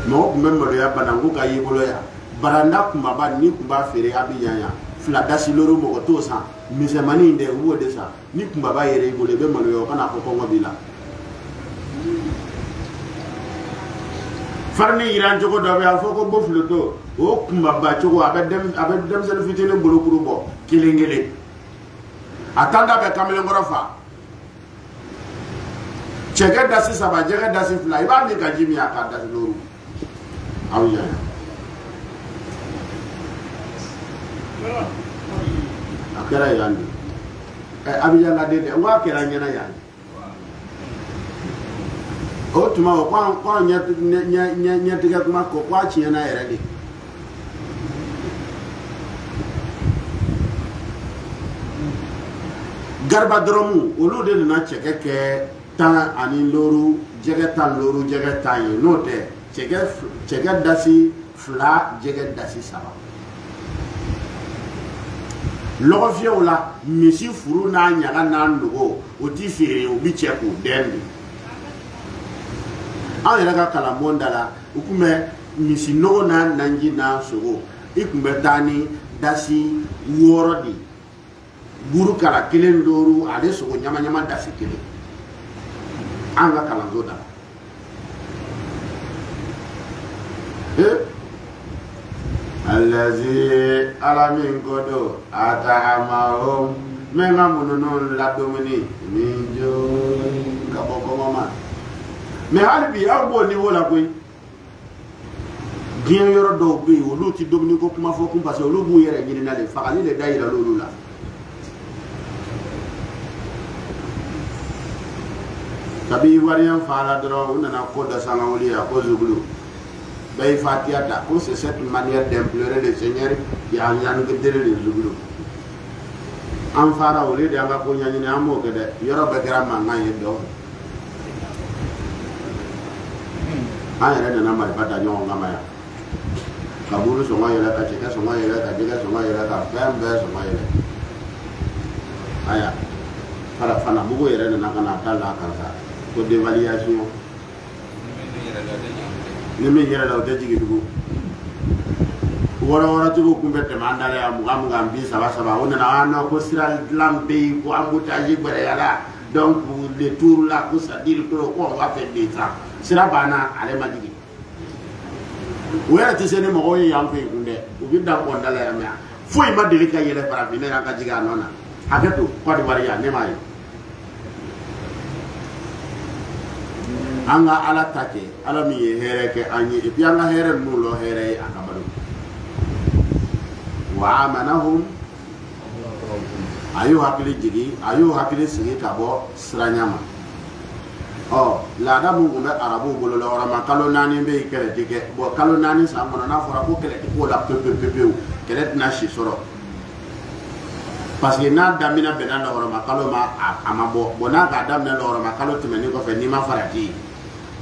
mɔgɔ tun bɛ maloya bananku ka y'i bolo yan baranda kumaba n'i tun b'a feere Abidjan yan fila dasi loro mɔgɔ t'o san misɛnmanin dɛ u b'o de san ni kunbaba yɛrɛ i bolo i bɛ maloya o kana fɔ kɔngɔ b'i la farini yiran cogo dɔ bɛ a fɔ ko bofiloto o kunbaba cogo a bɛ denmisɛnnin fitinin bolokuru bɔ kelen kelen a tanda bɛ kamalenkɔrɔ fa cɛkɛ dasi saba jɛgɛ dasi fila i b'a min ka ji min a k'a dasi loro aw yɛrɛ a kɛra yan de Abidjan la de dɛ n ko a kɛra ɲɛna yan o tuma o k'an ɲɛtigɛ kuma kɔ k'a tiɲɛna yɛrɛ de Garba dɔrɔmu olu de nana cɛkɛ kɛ 10 ani loro jɛgɛ 10 loro jɛgɛ 10 ye n'o tɛ cɛkɛ dasi 2 jɛgɛ dasi 3 lɔgɔfiyɛw la misi furu n'a ɲaga n'a nogo o ti feere o bi cɛ k'o dɛn de an yɛrɛ ka kalanbon da la u tun bɛ misi nɔgɔ n'a nanji n'a sogo i tun bɛ taa ni dasi 6 de buru kala 1 loro ale sogo ɲama ɲama dasi 1 an ka kalanso da Allazi alamin kodo ata'amahum menga mununun ladomini minjo kaboko mama me halibi awbo ni wala koy diɲɛ yɔrɔ dɔw bɛ yen olu ti domini ko kuma fɔ kun parce que olu b'u yɛrɛ ɲinina de fagali de da yira l'olu la kabi ivoirien fala dɔrɔn u nana ko dɔ sanga wuli a ko zugulu bɛɛ fatiya da ko c'est cette manière d'implorer le Seigneur ya yan gidere le zugulu an fara wuli de an ka ko ɲaɲini an m'o kɛ dɛ yɔrɔ bɛɛ kɛra mankan ye dɔn an yɛrɛ nana marifa da ɲɔgɔn kama yan ka buru sɔngɔ yɛlɛ ka cɛkɛ sɔngɔ yɛlɛ ka jɛgɛ sɔngɔ yɛlɛ ka fɛn bɛɛ sɔngɔ yɛlɛ aya fana mugu yɛrɛ nana ka na da la karisa ko dévaluation ni min yɛrɛ la o tɛ jigin tugun wɔrɔtigiw kun bɛ tɛmɛ an da la yan 20 20 30 o nana an na ko sira dilan bɛ yen ko embouteillage gbɛrɛyala donc le tour là ko ça dire que ko on va faire des temps sira banna ale ma jigin o yɛrɛ tɛ se ni mɔgɔw ye yan fɛ yen kun dɛ u bɛ dan kɔnda la yan mɛ foyi ma deli ka yɛlɛ farafin ne y'an ka jigin a nɔ na hakɛ to Côte d'Ivoire yan ne m'a ye an ka ala ta kɛ ala min ye hɛrɛ kɛ an ye et puis an ka hɛrɛ ninnu lɔ hɛrɛ ye a ka balo wa amanahum a y'u hakili jigin a y'u hakili sigi ka bɔ siranya ma laada mun tun bɛ arabuw bolo la warama kalo 4 bɛ yen kɛlɛ tɛ kɛ bon kalo 4 san kɔnɔ n'a fɔra ko kɛlɛ tɛ k'o la pepewu kɛlɛ tɛna si sɔrɔ parce que n'a daminɛ bɛnna lɔgɔrɔma kalo ma a ma bɔ bon n'a k'a daminɛ lɔgɔrɔma kalo tɛmɛnen kɔfɛ n'i ma farati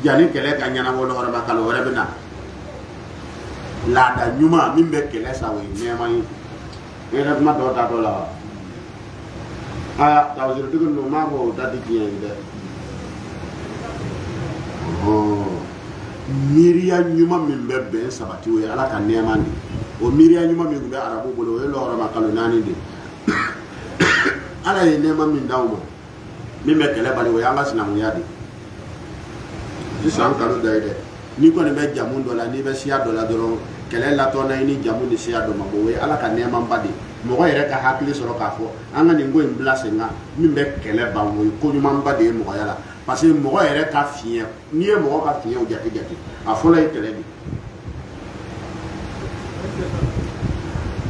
yanni kɛlɛ ka ɲɛnabɔ lɔgɔrɔma kalo wɛrɛ bɛ na laada ɲuman min bɛ kɛlɛ sa o ye nɛɛma ye e yɛrɛ kuma dɔw ta dɔ la wa aa tawusirotigi ninnu m'a fɔ o ta tɛ tiɲɛ ye dɛ miiriya ɲuman min bɛ bɛn sabati o ye ala ka nɛɛma de o miiriya ɲuman min tun bɛ arabu bolo o ye lɔgɔrɔma kalo 4 de ala ye nɛɛma min d'aw ma min bɛ kɛlɛ bali o y'an ka sinankunya de sisan kalo da ye dɛ n'i kɔni bɛ jamu dɔ la n'i bɛ siya dɔ la dɔrɔn kɛlɛ latɔ na i ni jamu ni siya dɔ ma bɔ o ye ala ka nɛɛma ba de mɔgɔ yɛrɛ ka hakili sɔrɔ k'a fɔ an ka nin ko in bila sen kan min bɛ kɛlɛ ban o ye ko ɲuman ba de ye mɔgɔya la parce que mɔgɔ yɛrɛ ka fiɲɛ n'i ye mɔgɔ ka fiɲɛw jate a fɔlɔ ye kɛlɛ de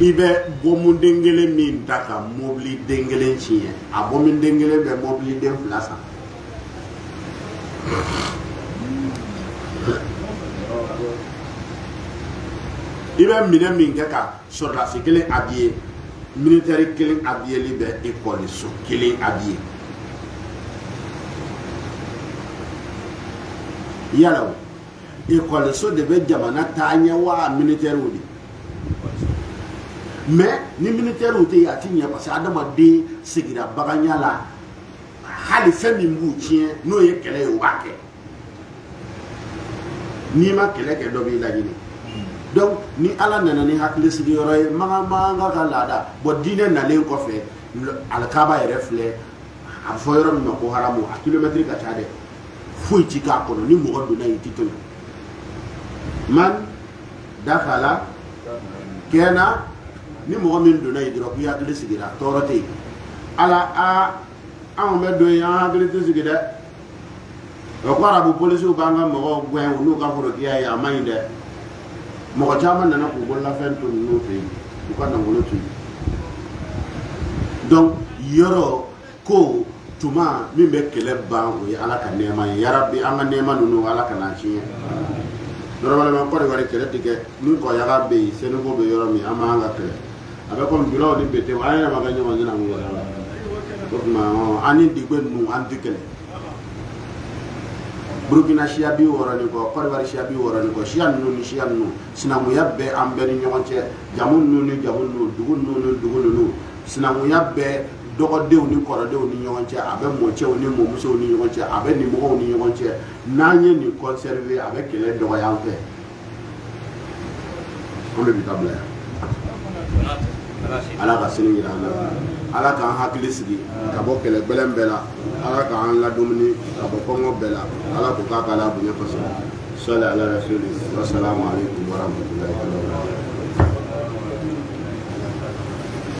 i bɛ bɔmuden kelen min ta ka mobili den kelen tiɲɛ a bɔmuden kelen bɛ mobili den 2 san i bɛ minɛ min kɛ ka sɔrɔdasi kelen habillé militaire kelen habillé bɛ écoliso kelen habillé yala o écoliso de bɛ jamana taa ɲɛ wa militaire de mais ni militaire tɛ yen a ti ɲɛ parce que adamaden sigira baganya la hali fɛn min b'u tiɲɛ n'o ye kɛlɛ ye o b'a kɛ n'i ma kɛlɛ kɛ dɔ b'i laɲini donc ni ala nana ni hakili sigi yɔrɔ ye manga ka laada bon diinɛ nalen kɔfɛ alikaba yɛrɛ filɛ a fɔ yɔrɔ min ma ko haramu a kilomɛtiri ka ca dɛ foyi ti k'a kɔnɔ ni mɔgɔ donna yen i ti tɛmɛ man dakala kɛna ni mɔgɔ min donna yen dɔrɔn k'i hakili sigira tɔɔrɔ tɛ yen ala anw bɛ don yen an hakili tɛ sigi dɛ o ko arabu polisiw b'an ka mɔgɔw gɛn u n'u ka forokiya ye a man ɲi dɛ mɔgɔ caman nana k'u bololafɛn to ninnu fɛ yen u ka nafolo to yen donc yɔrɔ ko tuma min bɛ kɛlɛ ban o ye ala ka nɛɛma ye yarabi an ka nɛɛma ninnu ala ka n'an tiɲɛ normalement Côte d'Ivoire kɛlɛ tɛ kɛ ni kɔyaga bɛ yen Sénégal bɛ yɔrɔ min an b'an ka kɛlɛ a bɛ komi bilaw ni bete an yɛrɛ ma kɛ ɲɔgɔn ɲɛna mun yɛrɛ la o tuma an ni digbe ninnu an tɛ kɛlɛ Burkina siya bi wɔɔrɔ ni kɔ Côte d'Ivoire siya bi wɔɔrɔ ni kɔ siya ninnu ni siya ninnu sinankunya bɛ an bɛɛ ni ɲɔgɔn cɛ jamu ninnu ni jamu ninnu dugu ninnu ni dugu ninnu sinankunya bɛ dɔgɔdenw ni kɔrɔdenw ni ɲɔgɔn cɛ a bɛ mɔcɛw ni mɔmusow ni ɲɔgɔn cɛ a bɛ nimɔgɔw ni ɲɔgɔn cɛ n'an ye nin conserver a bɛ kɛlɛ dɔgɔya an fɛ an bɛ bi ta bila yan ala ka sini jira an na ala k'an hakili sigi ka bɔ kɛlɛ gbɛlɛn bɛɛ la ala k'an ladumuni ka bɔ kɔngɔ bɛɛ la ala k'o k'a k'ala bonya kosɛbɛ sɔli ala rasuli wasalamu alaikum warahmatullahi wabarakatuh